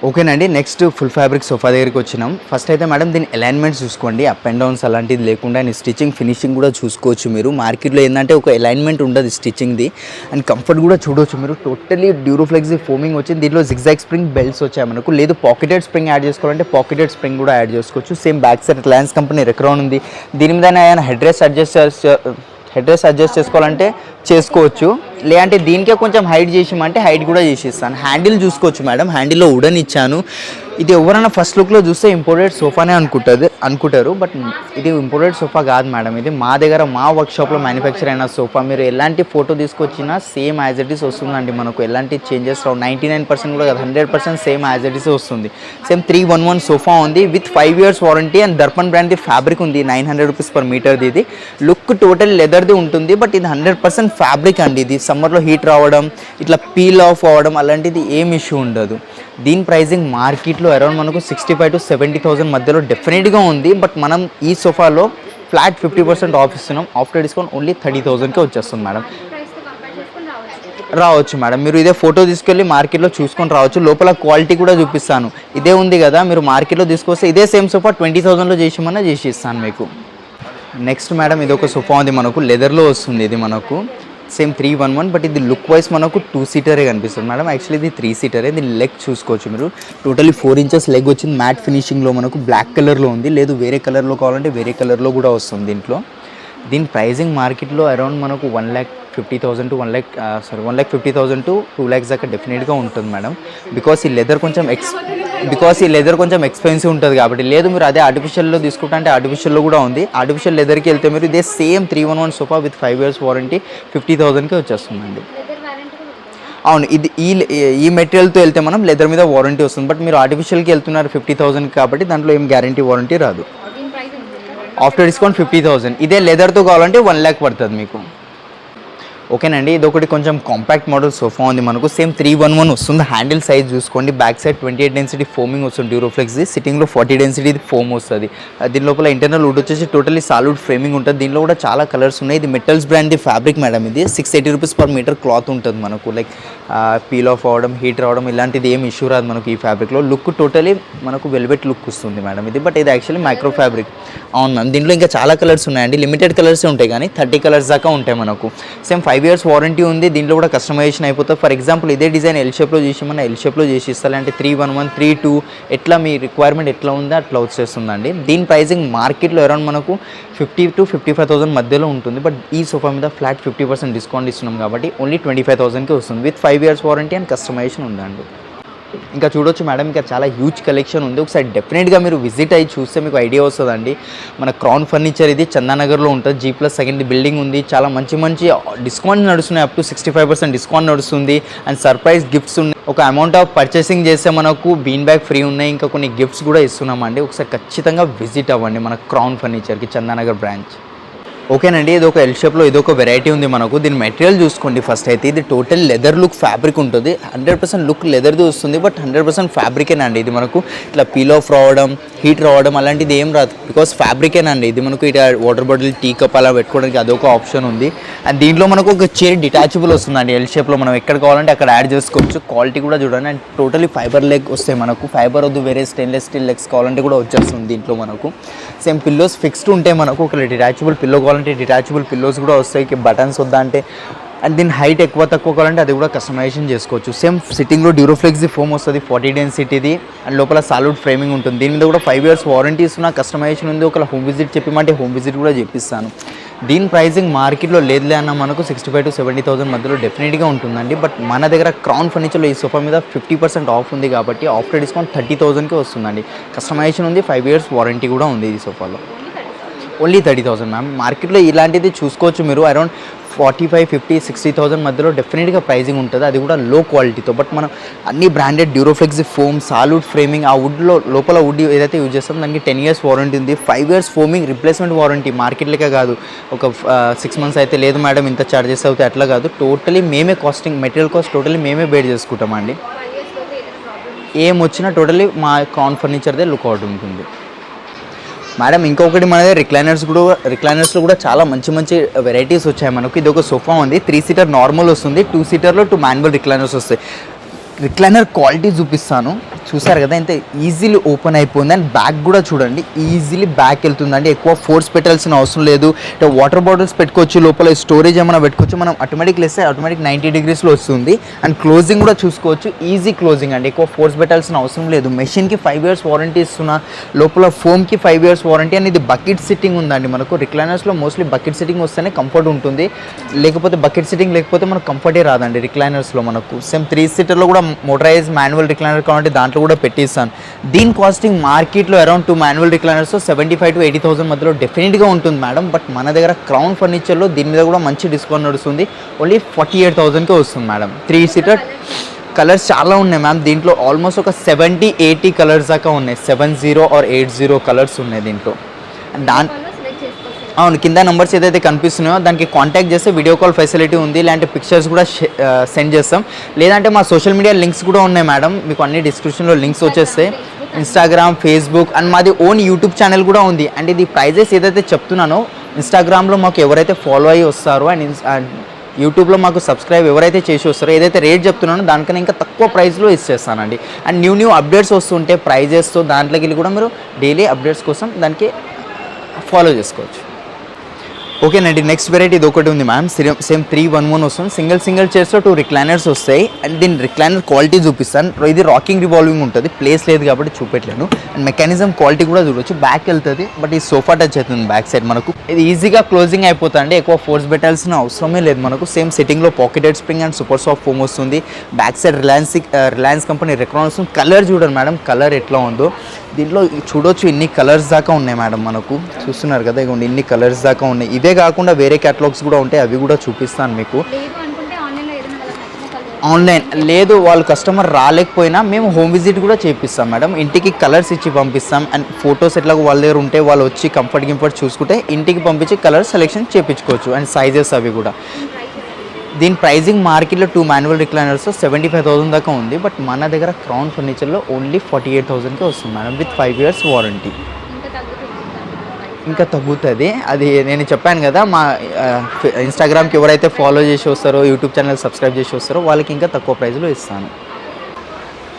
ఓకేనండి, నెక్స్ట్ ఫుల్ ఫ్యాబ్రిక్ సోఫా దగ్గరికి వచ్చినాం. ఫస్ట్ అయితే మేడం దీని అలైన్మెంట్స్ చూసుకోండి, అప్ అండ్ డౌన్స్ అలాంటిది లేకుండా. అండ్ స్టిచ్చింగ్ ఫినిషింగ్ కూడా చూసుకోవచ్చు మీరు. మార్కెట్లో ఏంటంటే ఒక అలైన్మెంట్ ఉండదు స్టిచ్చింగ్ది. అండ్ కంఫర్ట్ కూడా చూడవచ్చు మీరు. టోటలీ డ్యూరోఫ్లెక్స్ ఫోమింగ్ వచ్చింది. దీంట్లో జిగ్జాగ్ స్ప్రింగ్ బెల్ట్స్ వచ్చాయి మనకు. లేదు పాకెటెడ్ స్ప్రింగ్ యాడ్ చేసుకోవాలంటే పాకెటెడ్ స్ప్రింగ్ కూడా యాడ్ చేసుకోవచ్చు. Same back side Reliance company Recron ఉంది. దీని మీద ఆయన హెడ్ రెస్ట్ అడ్జస్ట్ చేసుకోవాలంటే చేసుకోవచ్చు. లేదంటే దీనికే కొంచెం హైట్ చేసామంటే హైట్ కూడా చేసిస్తాను. హ్యాండిల్ చూసుకోవచ్చు మేడం, హ్యాండిల్లో వుడెన్ ఇచ్చాను. ఇది ఎవరైనా ఫస్ట్ లుక్లో చూస్తే ఇంపోర్టెడ్ సోఫానే అనుకుంటారు. బట్ ఇది ఇంపోర్టెడ్ సోఫా కాదు మేడం. ఇది మా దగ్గర మా వర్క్షాప్లో మ్యానుఫ్యాక్చర్ అయిన సోఫా. మీరు ఎలాంటి ఫోటో తీసుకొచ్చినా సేమ్ యాజ్ ఇట్ ఈస్ వస్తుందండి మనకు. ఎలాంటి చేంజెస్ రావు. 99% కూడా కాదు, 100% సేమ్ యాజ్ ఇట్ ఈస్ వస్తుంది. సేమ్ 311 సోఫా ఉంది with 5 years warranty. And Darpan బ్రాండ్ది ఫ్యాబ్రిక్ ఉంది, 900 రూపీస్ పర్ మీటర్ది. ఇది లుక్ టోటల్ లెదర్ది ఉంటుంది. బట్ ఇది 100% ఫ్యాబ్రిక్ అండి. ఇది సమ్మర్లో హీట్ రావడం, ఇట్లా పీల్ ఆఫ్ అవ్వడం అలాంటిది ఏం ఇష్యూ ఉండదు. దీని ప్రైజింగ్ మార్కెట్లో అరౌండ్ మనకు 65,000 to 70,000 మధ్యలో డెఫినెట్గా ఉంది. బట్ మనం ఈ సోఫాలో ఫ్లాట్ 50% ఆఫ్ ఇస్తున్నాం. ఆఫ్టర్ డిస్కౌంట్ ఓన్లీ 30,000కే వచ్చేస్తుంది మేడం. రావచ్చు మేడం, మీరు ఇదే ఫోటో తీసుకెళ్ళి మార్కెట్లో చూసుకొని రావచ్చు. లోపల క్వాలిటీ కూడా చూపిస్తాను. ఇదే ఉంది కదా, మీరు మార్కెట్లో తీసుకొస్తే ఇదే సేమ్ సోఫా 20,000లో చేసిమన్నా చేసి ఇస్తాను మీకు. నెక్స్ట్ మేడం ఇది ఒక సోఫా ఉంది మనకు, లెదర్లో వస్తుంది. ఇది మనకు సేమ్ 311. బట్ ఇది లుక్ వైజ్ మనకు 2 seater కనిపిస్తుంది మేడం. యాక్చువల్లీ ఇది 3 seater. దీని లెగ్ చూసుకోవచ్చు మీరు. టోటలీ 4 inches లెగ్ వచ్చింది. మ్యాట్ ఫినిషింగ్లో మనకు బ్లాక్ కలర్లో ఉంది. లేదు వేరే కలర్లో కావాలంటే వేరే కలర్లో కూడా వస్తుంది దీంట్లో. దీని ప్రైజింగ్ మార్కెట్లో అరౌండ్ మనకు 1,50,000 to 1,50,000 to 2 lakhs దాకా డెఫినెట్గా ఉంటుంది మేడం. బికాస్ ఈ లెదర్ కొంచెం ఎక్స్పెన్సివ్ ఉంటుంది కాబట్టి. లేదు మీరు అదే ఆర్టిఫిషియల్లో తీసుకుంటా అంటే ఆర్టిఫిషియల్లో కూడా ఉంది. ఆర్టిఫిషియల్ లెదర్కి వెళ్తే మీరు ఇదే same 311 sofa with 5 years warranty 50,000కే వచ్చేస్తుందండి. అవును, ఇది ఈ మెటీరియల్తో వెళ్తే మనం లెదర్ మీద వారంటీ వస్తుంది. బట్ మీరు ఆర్టిఫిషియల్కి వెళ్తున్నారు 50,000 కాబట్టి దాంట్లో ఏం గ్యారంటీ వారంటీ రాదు. After discount 50,000. ఇదే లెదర్తో కావాలంటే 1 lakh పడుతుంది మీకు. ఓకేనండి, ఇది ఒకటి కొంచెం కాంపాక్ట్ మోడల్ సోఫా ఉంది మనకు. సేమ్ 311 వస్తుంది. హ్యాండిల్ సైజ్ చూసుకోండి. బ్యాక్ సైడ్ 28 డెన్సిటీ ఫోమింగ్ వస్తుంది డ్యూరోఫ్లెక్స్ది. సిట్టింగ్లో 40 డెన్సిటీ ఫోమ్ వస్తుంది. దీని లోపల ఇంటర్నల్ వుడ్ వచ్చేసి టోటలీ సాలిడ్ ఫ్రేమింగ్ ఉంటుంది. దీనిలో కూడా చాలా కలర్స్ ఉన్నాయి. ఇది మెటల్స్ బ్రాండ్ది ఫ్యాబ్రిక్ మేడం. ఇది 680 రూపీస్ పర్ మీటర్ క్లాత్ ఉంటుంది మనకు. లైక్ పీల్ ఆఫ్ అవ్వడం, హీట్ రావడం ఇలాంటిది ఏం ఇష్యూ రాదు మనకు ఈ ఫ్యాబ్రిక్లో. లుక్ టోటలీ మనకు వెల్వెట్ లుక్ వస్తుంది మేడం ఇది. బట్ ఇది యాక్చువల్లీ మైక్రో ఫ్యాబ్రిక్. అవును మ్యామ్, దీంట్లో ఇంకా చాలా కలర్స్ ఉన్నాయండి. లిమిటెడ్ కలర్సే ఉంటాయి కానీ 30 కలర్స్ దాకా ఉంటాయి మనకు. సేమ్ 5 years వారంటీ ఉంది. దీంట్లో కూడా కస్టమైజేషన్ అయిపోతుంది. ఫర్ ఎగ్జాంపుల్ ఇదే డిజైన్ ఎల్ షేప్లో చేసామన్నా ఎల్ షేప్లో చేసి ఇస్తారు. అంటే 311, 32 ఎట్లా మీ రిక్వైర్మెంట్ ఎట్లా ఉందో అట్లా వచ్చేస్తుందండి. దీని ప్రైజింగ్ మార్కెట్లో అరౌండ్ మనకు 50,000 to 55,000 మధ్యలో ఉంటుంది. బట్ ఈ సోఫా మీద ఫ్లాట్ 50% డిస్కౌంట్ ఇస్తున్నాం కాబట్టి ఓన్లీ 25,000కే వస్తుంది with 5 years warranty and customisation ఉందండి. ఇంకా చూడొచ్చు మేడం, ఇంకా చాలా హ్యూజ్ కలెక్షన్ ఉంది. ఒకసారి డెఫినెట్గా మీరు విజిట్ అయ్యి చూస్తే మీకు ఐడియా వస్తుందండి. మన క్రౌన్ ఫర్నిచర్ ఇది చందానగర్లో ఉంటుంది. G+2 బిల్డింగ్ ఉంది. చాలా మంచి డిస్కౌంట్ నడుస్తున్నాయి. అప్ టు 65% డిస్కౌంట్ నడుస్తుంది. అండ్ సర్ప్రైజ్ గిఫ్ట్స్ ఉన్నాయి. ఒక అమౌంట్ ఆఫ్ పర్చేసింగ్ చేస్తే మనకు బీన్ బ్యాగ్ ఫ్రీ ఉన్నాయి. ఇంకా కొన్ని గిఫ్ట్స్ కూడా ఇస్తున్నామండి. ఒకసారి ఖచ్చితంగా విజిట్ అవ్వండి మన క్రౌన్ ఫర్నిచర్కి చందానగర్ బ్రాంచ్. ఓకేనండి, ఇది ఒక ఎల్ షేప్లో ఇది ఒక వెరైటీ ఉంది మనకు. దీని మెటీరియల్ చూసుకోండి ఫస్ట్ అయితే. ఇది టోటల్ లెదర్ లుక్ ఫ్యాబ్రిక్ ఉంటుంది. 100% లుక్ లెదర్ది వస్తుంది, బట్ 100% ఫ్యాబ్రికేనండి. ఇది మనకు ఇట్లా పీల్ ఆఫ్ రావడం, హీట్ రావడం అలాంటిది ఏం రాదు, బికాస్ ఫ్యాబ్రికేనండి. ఇది మనకు ఇట్లా వాటర్ బాటిల్, టీ కప్ అలా పెట్టుకోవడానికి అదొక ఆప్షన్ ఉంది. అండ్ దీంట్లో మనకు ఒక చైర్ డిటాచబుల్ వస్తుందండి ఎల్ షేప్లో. మనం ఎక్కడ కావాలంటే అక్కడ యాడ్ చేసుకోవచ్చు. క్వాలిటీ కూడా చూడండి. అండ్ టోటలీ ఫైబర్ లెగ్ వస్తాయి మనకు. ఫైబర్ వద్దు, వేరే స్టెయిన్లెస్ స్టీల్ లెగ్స్ కావాలంటే కూడా వచ్చేస్తుంది దీంట్లో మనకు. సేమ్ పిల్లోస్ ఫిక్స్డ్ ఉంటాయి మనకు. ఒక డిటాచబుల్ పిల్లో కావాలంటే డిటాచబుల్ పిల్లోస్ కూడా వస్తాయి. బటన్స్ వద్దా అంటే, అండ్ దీని హైట్ ఎక్కువ తక్కువ కావాలంటే అది కూడా కస్టమైజేషన్ చేసుకోవచ్చు. సేమ్ సిట్టింగ్లో డ్యూరోఫ్లెక్స్ ఫోమ్ వస్తుంది, 40 డెన్సిటీది. అండ్ లోపల సాలిడ్ ఫ్రేమింగ్ ఉంటుంది. దీని మీద కూడా 5 years వారంటీ ఇస్తున్న కస్టమైజేషన్ ఉంది. ఒక హోమ్ విజిట్ చెప్పమంటే హోమ్ విజిట్ కూడా చెప్పిస్తాను. దీని ప్రైసింగ్ మార్కెట్లో లేదులే అన్న మనకు 65,000 to 70,000 మధ్యలో డెఫినెట్గా ఉంటుందండి. బట్ మన దగ్గర క్రౌన్ ఫర్నిచర్లో ఈ సోఫా మీద 50% ఆఫ్ ఉంది కాబట్టి ఆఫ్టర్ డిస్కౌంట్ 30,000కి వస్తుందండి. కస్టమైజేషన్ ఉంది, 5 years వారంటీ కూడా ఉంది ఈ సోఫాలో. Only 30,000 ma'am. మార్కెట్లో ఇలాంటిది చూసుకోవచ్చు మీరు. అరౌండ్ 45,000, 50,000, 60,000 మధ్యలో డెఫినెట్గా ప్రైజింగ్ ఉంటుంది. అది కూడా లో క్వాలిటీతో. బట్ మనం అన్ని branded Duroflex foam, solid framing, ఆ వుడ్లో లోపల వుడ్ ఏదైతే యూజ్ చేస్తామో దానికి 10 years వారంటీ ఉంది. 5 years ఫోమింగ్ రిప్లేస్మెంట్ వారంటీ. మార్కెట్లకే కాదు, ఒక 6 months అయితే లేదు మేడం ఇంత చార్జెస్ అవుతాయి అట్లా కాదు. టోటలీ మేమే కాస్టింగ్, మెటీరియల్ కాస్ట్ టోటలీ మేమే బేర్ చేసుకుంటామండి. ఏమొచ్చినా టోటలీ మా క్రౌన్ ఫర్నిచర్దే లుక్అవుట్ ఉంటుంది మేడం. ఇంకొకటి మనది రిక్లైనర్స్లో కూడా చాలా మంచి మంచి వెరైటీస్ వచ్చాయి మనకు. ఇది ఒక సోఫా ఉంది, 3 seater నార్మల్ వస్తుంది, 2 seaterలో 2 మాన్యువల్ రిక్లైనర్స్ వస్తాయి. రిక్లైనర్ క్వాలిటీ చూపిస్తాను. చూసారు కదా ఎంత ఈజీలీ ఓపెన్ అయిపోయింది. అండ్ బ్యాక్ కూడా చూడండి, ఈజీలీ బ్యాక్ వెళ్తుందండి. ఎక్కువ ఫోర్స్ పెట్టాల్సిన అవసరం లేదు. వాటర్ బాటిల్స్ పెట్టుకోవచ్చు, లోపల స్టోరేజ్ ఏమైనా పెట్టుకోవచ్చు. మనం ఆటోమేటిక్ లేస్తే ఆటోమేటిక్ 90 degreesలో వస్తుంది. అండ్ క్లోజింగ్ కూడా చూసుకోవచ్చు, ఈజీ క్లోజింగ్ అండి. ఎక్కువ ఫోర్స్ పెట్టాల్సిన అవసరం లేదు. మెషిన్కి 5 years వారంటీ ఇస్తున్నా, లోపల ఫోమ్కి 5 years వారంటీ. అండ్ ఇది బకెట్ సిట్టింగ్ ఉందండి మనకు. రిక్లైనర్స్లో మోస్ట్లీ బకెట్ సిట్టింగ్ వస్తేనే కంఫర్ట్ ఉంటుంది, లేకపోతే బకెట్ సిట్టింగ్ లేకపోతే మనకు కంఫర్టే రాదండి రిక్లైనర్స్లో మనకు. సేమ్ 3 seaterలో కూడా మోటరైజ్ మాన్యువల్ రిక్లైనర్ కావాలంటే దాంట్లో కూడా పెట్టిస్తాను. దీని కాస్టింగ్ మార్కెట్లో అరౌండ్ 2 మాన్యువల్ రిక్లైనర్స్ 75,000 to 80,000 మధ్యలో డెఫినెట్గా ఉంటుంది మేడం. బట్ మన దగ్గర క్రౌన్ ఫర్నిచర్లో దీని మీద కూడా మంచి డిస్కౌంట్ నడుస్తుంది. ఓన్లీ 48,000కే వస్తుంది మేడం. 3 seater కలర్స్ చాలా ఉన్నాయి మ్యామ్. దీంట్లో ఆల్మోస్ట్ ఒక 70-80 కలర్స్ దాకా ఉన్నాయి. 70 or 80 కలర్స్ ఉన్నాయి దీంట్లో. అవును, కింద నెంబర్స్ ఏదైతే కనిపిస్తున్నాయో దానికి కాంటాక్ట్ చేస్తే వీడియో కాల్ ఫెసిలిటీ ఉంది. ఇలాంటి పిక్చర్స్ కూడా సెండ్ చేస్తాం. లేదంటే మా సోషల్ మీడియా లింక్స్ కూడా ఉన్నాయి మేడం. మీకు అన్ని డిస్క్రిప్షన్లో లింక్స్ వచ్చేస్తాయి. ఇన్స్టాగ్రామ్, ఫేస్బుక్ అండ్ మాది ఓన్ యూట్యూబ్ ఛానల్ కూడా ఉంది. అండ్ ఇది ప్రైజెస్ ఏదైతే చెప్తున్నానో ఇన్స్టాగ్రామ్లో మాకు ఎవరైతే ఫాలో అయ్యి వస్తారో అండ్ యూట్యూబ్లో మాకు సబ్స్క్రైబ్ ఎవరైతే చేసి వస్తారో, ఏదైతే రేట్ చెప్తున్నానో దానికన్నా ఇంకా తక్కువ ప్రైస్లో ఇచ్చేస్తానండి. అండ్ న్యూ అప్డేట్స్ వస్తుంటే ప్రైజెస్తో దాంట్లోకి వెళ్ళి కూడా మీరు డైలీ అప్డేట్స్ కోసం దానికి ఫాలో చేసుకోవచ్చు. ఓకేనండి, నెక్స్ట్ వెరైటీ ఇది ఒకటి ఉంది మ్యామ్. సేమ్ 311 వస్తుంది. సింగిల్ చైర్స్లో 2 రిక్లైనర్స్ వస్తాయి. అండ్ దీని రిక్లైనర్ క్వాలిటీ చూపిస్తాను. ఇది రాకింగ్ రివాల్వింగ్ ఉంటుంది, ప్లేస్ లేదు కాబట్టి చూపెట్టలేను. అండ్ మెకానిజం క్వాలిటీ కూడా చూడవచ్చు. బ్యాక్ వెళ్తుంది, బట్ ఈ సోఫా టచ్ అవుతుంది బ్యాక్ సైడ్ మనకు. ఇది ఈజీగా క్లోజింగ్ అయిపోతుంది, ఎక్కువ ఫోర్స్ పెట్టాల్సిన అవసరమే లేదు మనకు. సేమ్ సిట్టింగ్లో pocketed spring and super soft foam వస్తుంది. Back side Reliance company Recron వస్తుంది. కలర్ చూడండి మేడం, కలర్ ఎట్లా ఉందో. దీంట్లో చూడొచ్చు ఇన్ని కలర్స్ దాకా ఉన్నాయి మేడం మనకు. చూస్తున్నారు కదా, ఇగోండి ఇన్ని కలర్స్ దాకా ఉన్నాయి. ఇవే కాకుండా వేరే క్యాటలాగ్స్ కూడా ఉంటాయి, అవి కూడా చూపిస్తాను మీకు. ఆన్లైన్ లేదు, వాళ్ళు కస్టమర్ రాలేకపోయినా మేము హోమ్ విజిట్ కూడా చేపిస్తాం మేడం. ఇంటికి కలర్స్ ఇచ్చి పంపిస్తాం. అండ్ ఫొటోస్ ఎట్లాగో వాళ్ళ దగ్గర ఉంటే వాళ్ళు వచ్చి కంఫర్ట్ చూసుకుంటే ఇంటికి పంపించి కలర్ సెలెక్షన్ చేయించుకోవచ్చు. అండ్ సైజెస్ అవి కూడా. దీని ప్రైజింగ్ మార్కెట్లో 2 మాన్యువల్ రిక్లైనర్స్ 75,000 దాకా ఉంది. బట్ మన దగ్గర క్రౌన్ ఫర్నిచర్లో ఓన్లీ 48,000కే వస్తుంది మేడం, విత్ 5 years వారంటీ. ఇంకా తగ్గుతుంది, అది నేను చెప్పాను కదా. మా ఇన్స్టాగ్రామ్కి ఎవరైతే ఫాలో చేసి వస్తారో, యూట్యూబ్ ఛానల్ సబ్స్క్రైబ్ చేసి వస్తారో వాళ్ళకి ఇంకా తక్కువ ప్రైస్లో ఇస్తాను.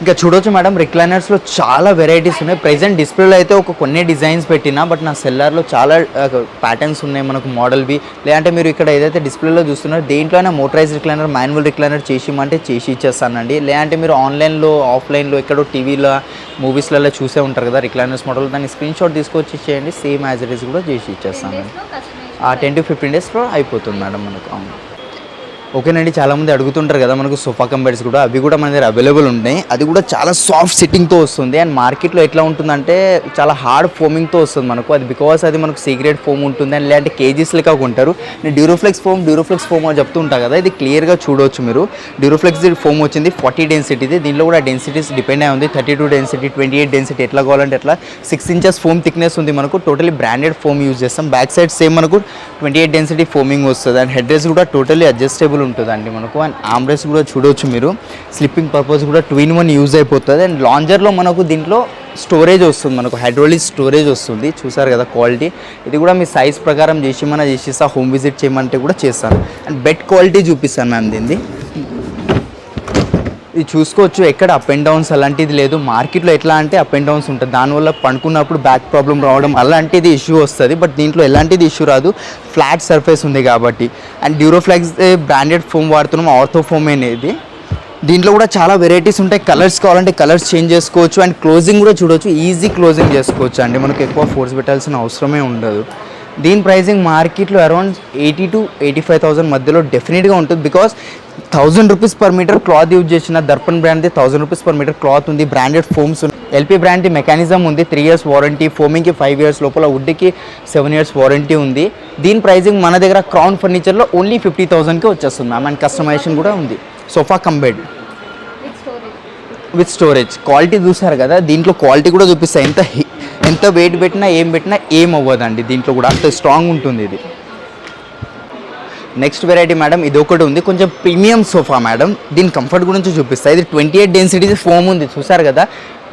ఇంకా చూడొచ్చు మేడం, రిక్లైనర్స్లో చాలా వెరైటీస్ ఉన్నాయి. ప్రెజెంట్ డిస్ప్లేలో అయితే కొన్ని డిజైన్స్ పెట్టినా, బట్ నా సెల్లార్లో చాలా ప్యాటర్న్స్ ఉన్నాయి మనకు మోడల్వి. లేదంటే మీరు ఇక్కడ ఏదైతే డిస్ప్లేలో చూస్తున్నారో దేంట్లోనే మోటరైజ్ రిక్లైనర్, మాన్యువల్ రిక్లైనర్ చేసిమంటే చేసి ఇచ్చేస్తానండి. లేదంటే మీరు ఆన్లైన్లో, ఆఫ్లైన్లో ఎక్కడో టీవీలో, మూవీస్లలో చూసే ఉంటారు కదా రిక్లైనర్స్ మోడల్, దాన్ని స్క్రీన్ షాట్ తీసుకొచ్చి ఇచ్చేయండి. సేమ్ యాజ్ ఇట్ ఈస్ కూడా చేసి ఇచ్చేస్తాను. 10 to 15 daysలో అయిపోతుంది మేడం మనకు. అవును ఓకేనండి, చాలామంది అడుగుతుంటారు కదా మనకు సోఫా కమ్ బెడ్స్ కూడా, అవి కూడా మన దగ్గర అవైలబుల్ ఉన్నాయి. అది కూడా చాలా సాఫ్ట్ సిట్టింగ్తో వస్తుంది. అండ్ మార్కెట్లో ఎట్లా ఉంటుందంటే చాలా హార్డ్ ఫోమింగ్తో వస్తుంది మనకు. అది బికాస్ అది మనకు సీక్రెట్ ఫోమ్ ఉంటుంది అండ్ లేదంటే కేజీస్ లెక్క కొంటారు. నేను డ్యూరోఫ్లెక్స్ ఫోమ్ అని చెప్తూ ఉంటాను కదా, ఇది క్లియర్గా చూడవచ్చు మీరు. డ్యూరోఫ్లెక్స్ ఫోమ్ వచ్చింది 40 డెన్సిటీది. దీనిలో కూడా డెన్సిటీస్ డిపెండ్ అయి ఉంది. 32 డెన్సిటీ, 28 డెన్సిటీ, ఎట్లా కావాలంటే ఎట్లా. 6 ఇంచెస్ ఫోమ్ థిక్నెస్ ఉంది మనకు. టోటలీ బ్రాండెడ్ ఫోమ్ యూజ్ చేస్తాం. బ్యాక్ సైడ్ సేమ్ మనకు 28 డెన్సిటీ ఫోమింగ్ వస్తుంది. అండ్ హెడ్ రెస్ట్ కూడా టోటలీ అడ్జస్టబుల్ ఉంటుందండి మనకు. అండ్ ఆర్మ్ రెస్ట్ కూడా చూడవచ్చు మీరు. స్లిప్పింగ్ పర్పస్ కూడా 2-in-1 యూజ్ అయిపోతుంది. అండ్ లాంజర్లో మనకు దీంట్లో స్టోరేజ్ వస్తుంది, మనకు హైడ్రాలిక్ స్టోరేజ్ వస్తుంది. చూసారు కదా క్వాలిటీ. ఇది కూడా మీ సైజ్ ప్రకారం చేసిస్తా, హోమ్ విజిట్ చేయమంటే కూడా చేస్తాను. అండ్ బెడ్ క్వాలిటీ చూపిస్తాను మ్యామ్ దీన్ని. ఇది చూసుకోవచ్చు, ఎక్కడ అప్ అండ్ డౌన్స్ అలాంటిది లేదు. మార్కెట్లో ఎట్లా అంటే అప్ అండ్ డౌన్స్ ఉంటుంది, దానివల్ల పడుకున్నప్పుడు బ్యాక్ ప్రాబ్లం రావడం అలాంటిది ఇష్యూ వస్తుంది. బట్ దీంట్లో ఎలాంటిది ఇష్యూ రాదు, ఫ్లాట్ సర్ఫేస్ ఉంది కాబట్టి. అండ్ డ్యూరోఫ్లెక్స్ బ్రాండెడ్ ఫోమ్ వాడుతున్నాం, ఆర్థో ఫోమ్ అనేది. దీంట్లో కూడా చాలా వెరైటీస్ ఉంటాయి. కలర్స్ కావాలంటే కలర్స్ చేంజ్ చేసుకోవచ్చు. అండ్ క్లోజింగ్ కూడా చూడవచ్చు, ఈజీ క్లోజింగ్ చేసుకోవచ్చు అండి. మనకు ఎక్కువ ఫోర్స్ పెట్టాల్సిన అవసరమే ఉండదు. దీని ప్రైసింగ్ మార్కెట్లో అరౌండ్ 80 to 85,000 మధ్యలో డెఫినెట్గా ఉంటుంది. Because 1000 rupees per metre cloth use చేసిన దర్పణ్ బ్రాండ్ది 1000 రూపీస్ పర్ మీటర్ క్లాత్ ఉంది. బ్రాండెడ్ ఫోమ్స్ ఉంది. ఎల్పీ బ్రాండ్ది మెకానిజం ఉంది, 3 years వారంటీ. ఫోమింగ్కి 5 years లోపల, వుడ్కి 7 years వారంటీ ఉంది. దీని ప్రైసింగ్ మన దగ్గర క్రౌన్ ఫర్నిచర్లో ఓన్లీ 50,000కి వచ్చేస్తుంది మ్యామ్. అండ్ కస్టమైజేషన్ కూడా ఉంది. Sofa cum bed with storage. Quality చూసారు కదా, దీంట్లో క్వాలిటీ కూడా చూపిస్తాయి. ఎంత వెయిట్ పెట్టినా ఏం అవ్వదండి. దీంట్లో కూడా అంత స్ట్రాంగ్ ఉంటుంది ఇది. నెక్స్ట్ వెరైటీ మేడం, ఇది ఒకటి ఉంది, కొంచెం ప్రీమియం సోఫా మేడం. దీని కంఫర్ట్ గురించి చూపిస్తాయి. ఇది 28 డెన్సిటీ ఫోమ్ ఉంది, చూసారు కదా.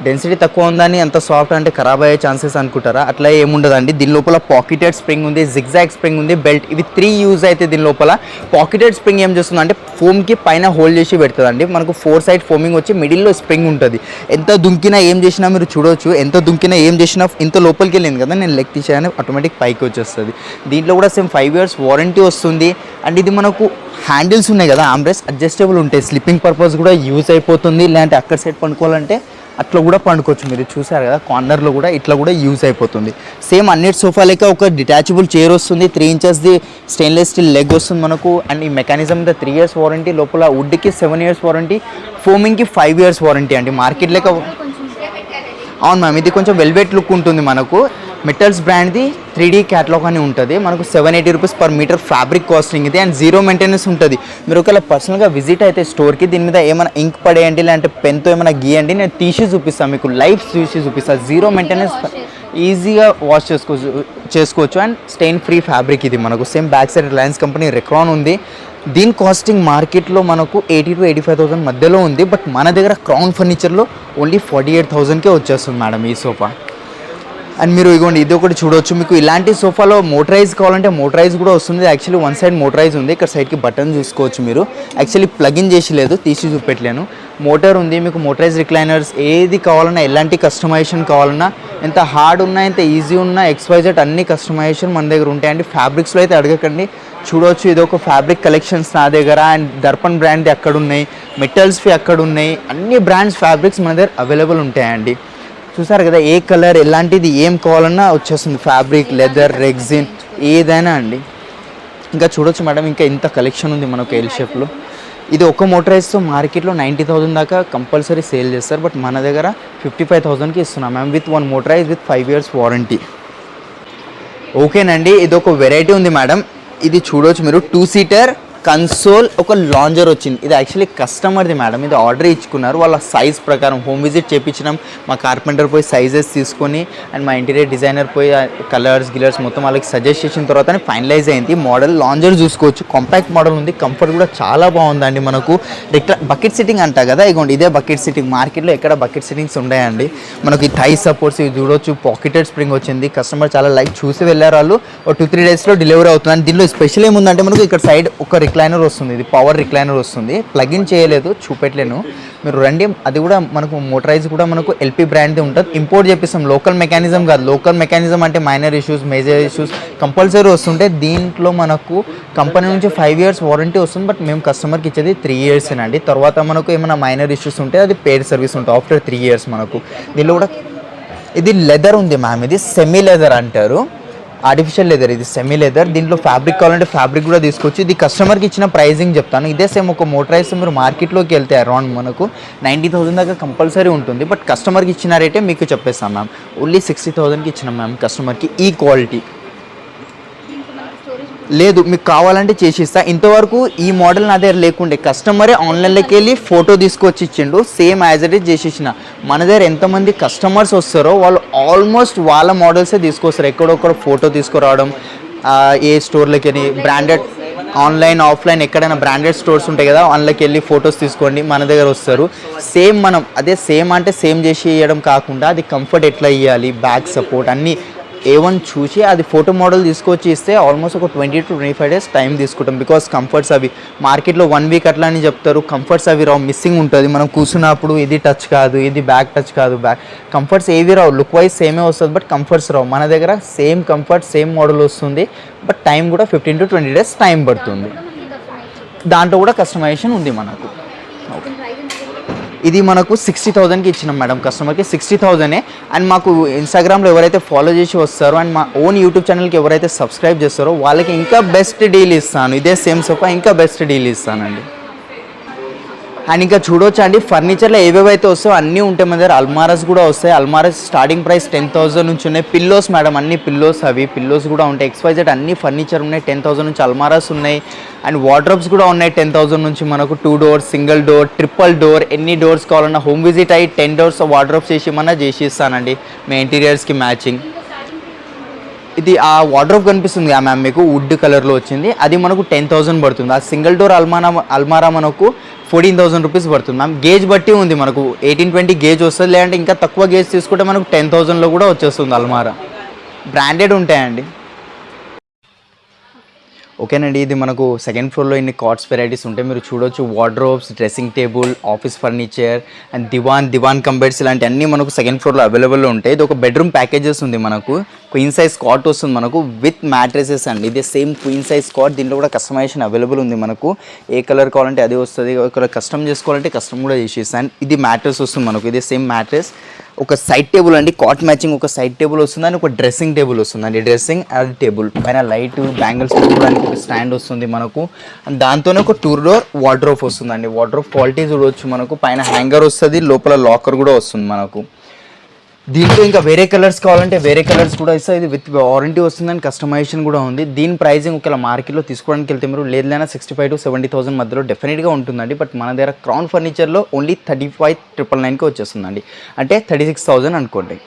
డెన్సిటీ తక్కువ ఉందని అంత సాఫ్ట్ అంటే ఖరాబ్ అయ్యే ఛాన్సెస్ అనుకుంటారా, అట్లా ఏముండదండి. దీని లోపల పాకెటెడ్ స్ప్రింగ్ ఉంది, జిగ్జాగ్ స్ప్రింగ్ ఉంది, బెల్ట్, ఇవి 3 యూజ్ అయితే దీని లోపల. పాకెటెడ్ స్ప్రింగ్ ఏం చేస్తుంది అంటే ఫోమ్కి పైన హోల్డ్ చేసి పెడుతుందండి. మనకు 4 side ఫోమింగ్ వచ్చి మిడిల్లో స్ప్రింగ్ ఉంటుంది. ఎంత దుంకినా ఏం చేసినా మీరు చూడవచ్చు, ఎంత దుంకినా ఏం చేసినా ఇంత లోపలికి వెళ్ళింది కదా, నేను లెగ్ తీసేయని ఆటోమేటిక్ పైకి వచ్చేస్తుంది. దీంట్లో కూడా సేమ్ 5 years వారంటీ వస్తుంది. అండ్ ఇది మనకు హ్యాండిల్స్ ఉన్నాయి కదా, ఆమ్రెస్ట్ అడ్జస్టబుల్ ఉంటాయి. స్లిప్పింగ్ పర్పస్ కూడా యూజ్ అయిపోతుంది. లేదంటే అక్కడ సైడ్ పండుకోవాలంటే అట్లా కూడా పండుకోవచ్చు. మీరు చూసారు కదా, కార్నర్లో కూడా ఇట్లా కూడా యూజ్ అయిపోతుంది. సేమ్ అన్నిటి సోఫా లెక్క ఒక డిటాచబుల్ చైర్ వస్తుంది. 3 inchesది స్టెయిన్లెస్ స్టీల్ లెగ్ వస్తుంది మనకు. అండ్ ఈ మెకానిజం మీద 3 years వారంటీ, లోపల వుడ్కి 7 years వారంటీ, ఫోమింగ్కి 5 years వారంటీ అండి. మార్కెట్ లెక్క అవును మ్యామ్, ఇది కొంచెం వెల్వెట్ లుక్ ఉంటుంది మనకు. మెటల్స్ బ్రాండ్ది 3D క్యాటలాగ్ అని ఉంటుంది మనకు. 780 rupees per metre fabric costing ఇది. అండ్ 0 మెయింటెనెన్స్ ఉంటుంది. మీరు ఒకవేళ పర్సనల్గా విజిట్ అయితే స్టోర్కి, దీని మీద ఏమైనా ఇంక్ పడేయండి, లేదంటే పెన్తో ఏమైనా గీయండి, నేను తీసి చూపిస్తాను మీకు, లైవ్ తీసి చూపిస్తాను. 0 మెయింటెనెన్స్, ఈజీగా వాష్ చేసుకోవచ్చు. అండ్ స్టెయిన్ ఫ్రీ ఫ్యాబ్రిక్ ఇది మనకు. Same back side Reliance company Recron ఉంది. దీని కాస్టింగ్ మార్కెట్లో మనకు 80 to 85,000 మధ్యలో ఉంది. బట్ మన దగ్గర క్రౌన్ ఫర్నిచర్లో ఓన్లీ 48,000కే వచ్చేస్తుంది మేడం ఈ సోఫా. అండ్ మీరు ఇగోండి, ఇది ఒకటి చూడవచ్చు. మీకు ఇలాంటి సోఫాలో మోటరైజ్ కావాలంటే మోటరైజ్ కూడా వస్తుంది. యాక్చువల్లీ 1 side మోటరైజ్ ఉంది, ఇక్కడ సైడ్కి బటన్ చూసుకోవచ్చు మీరు. యాక్చువల్లీ ప్లగిన్ చేసి లేదు, తీసి చూపెట్టలేను. మోటార్ ఉంది. మీకు మోటరైజ్ రిక్లైనర్స్ ఏది కావాలన్నా, ఎలాంటి కస్టమైజేషన్ కావాలన్నా, ఎంత హార్డ్ ఉన్నా ఎంత ఈజీ ఉన్నా XYZ అన్ని కస్టమైజేషన్ మన దగ్గర ఉంటాయండి. ఫ్యాబ్రిక్స్లో అయితే అడగకండి. చూడవచ్చు, ఇది ఒక ఫ్యాబ్రిక్ కలెక్షన్స్ నా దగ్గర. అండ్ దర్పణ్ బ్రాండ్ది అక్కడ ఉన్నాయి, మెటల్స్వి అక్కడ ఉన్నాయి. అన్ని బ్రాండ్స్ ఫ్యాబ్రిక్స్ మన దగ్గర అవైలబుల్ ఉంటాయండి. చూసారు కదా, ఏ కలర్ ఎలాంటిది ఏం కావాలన్నా వచ్చేస్తుంది. ఫ్యాబ్రిక్, లెదర్, రెగ్జిన్ ఏదైనా అండి. ఇంకా చూడొచ్చు మేడం, ఇంకా ఇంత కలెక్షన్ ఉంది మనకు ఎల్ షేప్లో. ఇది ఒక మోటరైజ్తో మార్కెట్లో 90,000 దాకా కంపల్సరీ సేల్ చేస్తారు. బట్ మన దగ్గర 55,000కి ఇస్తున్నాం ma'am, with 1 motorise with 5 years warranty. ఓకేనండి, ఇది ఒక వెరైటీ ఉంది మేడం. ఇది చూడవచ్చు మీరు, 2-seater కన్సోల్, ఒక లాంజర్ వచ్చింది. ఇది యాక్చువల్లీ కస్టమర్ది మేడం, ఇది ఆర్డర్ ఇచ్చుకున్నారు. వాళ్ళ సైజ్ ప్రకారం హోమ్ విజిట్ చేయించినాం. మా కార్పెంటర్ పోయి సైజెస్ తీసుకొని, అండ్ మా ఇంటీరియర్ డిజైనర్ పోయి కలర్స్ మొత్తం వాళ్ళకి సజెస్ట్ చేసిన తర్వాతనే ఫైనలైజ్ అయింది. మోడల్ లాంజర్ చూసుకోవచ్చు, కాంపాక్ట్ మోడల్ ఉంది. కంఫర్ట్ కూడా చాలా బాగుందండి మనకు. బకెట్ సిట్టింగ్ అంటా కదా, ఇగోండి ఇదే బకెట్ సిట్టింగ్. మార్కెట్లో ఎక్కడ బకెట్ సిట్టింగ్స్ ఉన్నాయండి మనకి. థై సపోర్ట్స్ ఇవి చూడవచ్చు, పాకెటెడ్ స్ప్రింగ్ వచ్చింది. కస్టమర్ చాలా లైక్ చూసి వెళ్ళారు వాళ్ళు. ఒక 2-3 daysలో డెలివరీ అవుతుంది. అండ్ దీనిలో స్పెషల్ ఏముందంటే మనకు ఇక్కడ సైడ్ ఒక రిక్లైనర్ వస్తుంది. ఇది పవర్ రిక్లైనర్ వస్తుంది. ప్లగిన్ చేయలేదు, చూపెట్టలేను, మీరు రండి. అది కూడా మనకు మోటరైజ్ కూడా మనకు ఎల్పీ బ్రాండ్ది ఉంటుంది. ఇంపోర్ట్ చేపిస్తాం, లోకల్ మెకానిజం కాదు. లోకల్ మెకానిజం అంటే minor issues, major issues compulsory వస్తుంటే, దీంట్లో మనకు కంపెనీ నుంచి 5 years వారంటీ వస్తుంది. బట్ మేము కస్టమర్కి ఇచ్చేది 3 years అండి. తర్వాత మనకు ఏమైనా మైనర్ ఇష్యూస్ ఉంటే అది పెయిడ్ సర్వీస్ ఉంటుంది ఆఫ్టర్ 3 years మనకు. దీనిలో కూడా ఇది లెదర్ ఉంది మ్యామ్, ఇది సెమీ లెదర్ అంటారు. ఆర్టిఫిషియల్ లెదర్, ఇది సెమీ లెదర్. దీంట్లో ఫ్యాబ్రిక్ కావాలంటే ఫ్యాబ్రిక్ కూడా తీసుకోవచ్చు. ఇది కస్టమర్కి ఇచ్చిన ప్రైజింగ్ చెప్తాను. ఇదే సేమ్ ఒక మోటరైజ్ మీరు మార్కెట్లోకి వెళ్తే అరౌండ్ మనకు 90,000 దాకా కంపల్సరీ ఉంటుంది. బట్ కస్టమర్కి ఇచ్చిన రేటే మీకు చెప్పేస్తాం మ్యామ్. ఓన్లీ 60,000కి ఇచ్చినాం మ్యామ్ కస్టమర్కి. ఈ క్వాలిటీ లేదు, మీకు కావాలంటే చేసిస్తా. ఇంతవరకు ఈ మోడల్ నా దగ్గర లేకుండే, కస్టమరే ఆన్లైన్లోకి వెళ్ళి ఫోటో తీసుకొచ్చి ఇచ్చిండు, సేమ్ యాజ్ ఇట్ ఈజ్ చేసేసిన. మన దగ్గర ఎంతమంది కస్టమర్స్ వస్తారో వాళ్ళు ఆల్మోస్ట్ వాళ్ళ మోడల్సే తీసుకొస్తారు. ఎక్కడొక్కడ ఫోటో తీసుకురావడం, ఏ స్టోర్లకి వెళ్ళి బ్రాండెడ్ ఆన్లైన్ ఆఫ్లైన్ ఎక్కడైనా బ్రాండెడ్ స్టోర్స్ ఉంటాయి కదా, అందులోకి వెళ్ళి ఫొటోస్ తీసుకోండి, మన దగ్గర వస్తారు. సేమ్ మనం అదే సేమ్ అంటే సేమ్ చేసి ఇవ్వడం కాకుండా అది కంఫర్ట్ ఎట్లా ఇవ్వాలి, బ్యాక్ సపోర్ట్ అన్నీ A1 చూసి అది ఫోటో మోడల్ తీసుకొచ్చి ఇస్తే ఆల్మోస్ట్ ఒక 20 to 25 days టైం తీసుకుంటాం. బికాస్ కంఫర్ట్స్ అవి మార్కెట్లో 1 week అట్లా అని చెప్తారు, కంఫర్ట్స్ అవి రావు, మిస్సింగ్ ఉంటుంది. మనం కూర్చున్నప్పుడు ఇది టచ్ కాదు, ఇది బ్యాక్ టచ్ కాదు, బ్యాక్ కంఫర్ట్స్ ఏవి రావు. లుక్ వైజ్ సేమే వస్తుంది బట్ కంఫర్ట్స్ రావు. మన దగ్గర సేమ్ కంఫర్ట్ సేమ్ మోడల్ వస్తుంది, బట్ టైం కూడా 15 to 20 days టైం పడుతుంది. దాంట్లో కూడా కస్టమైజేషన్ ఉంది మనకు. ఇది మనకు 60,000కి ఇచ్చినాం మేడం కస్టమర్కి. 60,000. అండ్ మాకు ఇన్స్టాగ్రామ్లో ఎవరైతే ఫాలో చేసి వస్తారో అండ్ మా ఓన్ యూట్యూబ్ ఛానల్కి ఎవరైతే సబ్స్క్రైబ్ చేస్తారో వాళ్ళకి ఇంకా బెస్ట్ డీల్ ఇస్తాను. ఇదే సేమ్ సోఫా ఇంకా బెస్ట్ డీల్ ఇస్తానండి. అండ్ ఇంకా చూడొచ్చు అండి, ఫర్నిచర్లో ఏవేవైతే వస్తాయో అన్నీ ఉంటాయి మన దగ్గర. అల్మారాస్ కూడా వస్తాయి. అల్మారాస్ స్టార్టింగ్ ప్రైస్ 10,000 నుంచి ఉన్నాయి. పిల్లోస్ మేడం, అన్ని పిల్లోస్, అవి పిల్లోస్ కూడా ఉంటాయి. XYZ అన్ని ఫర్నిచర్ ఉన్నాయి. 10,000 నుంచి అల్మారాస్ ఉన్నాయి. అండ్ వార్డ్రోబ్స్ కూడా ఉన్నాయి 10,000 నుంచి మనకు. 2 doors, single door, triple door, ఎన్ని డోర్స్ కావాలన్నా హోమ్ విజిట్ అయ్యి 10 doors వార్డ్రోబ్స్ చేసి ఇస్తానండి మీ ఇంటీరియర్స్కి మ్యాచింగ్. ఇది ఆ వార్డ్రోబ్ కనిపిస్తుంది కదా మ్యామ్ మీకు, వుడ్ కలర్లో వచ్చింది, అది మనకు 10,000 పడుతుంది. ఆ సింగిల్ డోర్ అల్మారా మనకు 14,000 రూపీస్ పడుతుంది మ్యామ్. గేజ్ బట్టి ఉంది మనకు, 18-20 గేజ్ వస్తుంది, లేదంటే ఇంకా తక్కువ గేజ్ తీసుకుంటే మనకు 10,000లో కూడా వచ్చేస్తుంది అల్మారా. బ్రాండెడ్ ఉంటాయండి. ఓకేనండి, ఇది మనకు సెకండ్ ఫ్లోర్లో ఇన్ని కార్డ్స్ వెరైటీస్ ఉంటాయి, మీరు చూడొచ్చు. Wardrobes, dressing table, office furniture and divan cum beds ఇలాంటి అన్నీ మనకు సెకండ్ ఫ్లోర్లో అవైలబుల్లో ఉంటాయి. ఇది ఒక బెడ్రూమ్ ప్యాకేజెస్ ఉంది మనకు. క్వీన్ సైజ్ కాట్ వస్తుంది మనకు విత్ మ్యాట్రెసెస్ అండి. ఇదే సేమ్ క్వీన్ సైజ్ కాట్, దీంట్లో కూడా కస్టమైజేషన్ అవైలబుల్ ఉంది మనకు. ఏ కలర్ కావాలంటే అది వస్తుంది, ఒకవేళ కస్టమ్ చేసుకోవాలంటే కస్టమ్ కూడా చేసేస్తాను. ఇది మ్యాట్రెస్ వస్తుంది మనకు, ఇదే సేమ్ మ్యాట్రెస్. ఒక సైడ్ టేబుల్ అండి, కాట్ మ్యాచింగ్ ఒక సైడ్ టేబుల్ వస్తుంది అండ్ ఒక డ్రెస్సింగ్ టేబుల్ వస్తుందండి. డ్రెస్సింగ్ అండ్ టేబుల్ పైన లైట్ బ్యాంగిల్స్ పెట్టుకోవడానికి ఒక స్టాండ్ వస్తుంది మనకు. అండ్ దాంతోనే ఒక 2 door వార్డ్రోబ్ వస్తుందండి. వార్డ్రోబ్ క్వాలిటీ చూడవచ్చు మనకు. పైన హ్యాంగర్ వస్తుంది, లోపల లాకర్ కూడా వస్తుంది మనకు. దీంట్లో ఇంకా వేరే కలర్స్ కావాలంటే వేరే కలర్స్ కూడా ఇస్తాయి. ఇది విత్ వారంటీ వస్తుందని కస్టమైజేషన్ కూడా ఉంది. దీని ప్రైజింగ్ ఒకవేళ మార్కెట్లో తీసుకోవడానికి వెళ్తే మీరు లేదైనా 65,000 to 70,000 మధ్యలో డెఫినెట్గా ఉంటుందండి. బట్ మన దగ్గర క్రౌన్ ఫర్నిచర్లో ఓన్లీ 35,999కి వచ్చేస్తుందండి, అంటే 36,000 అనుకోండి.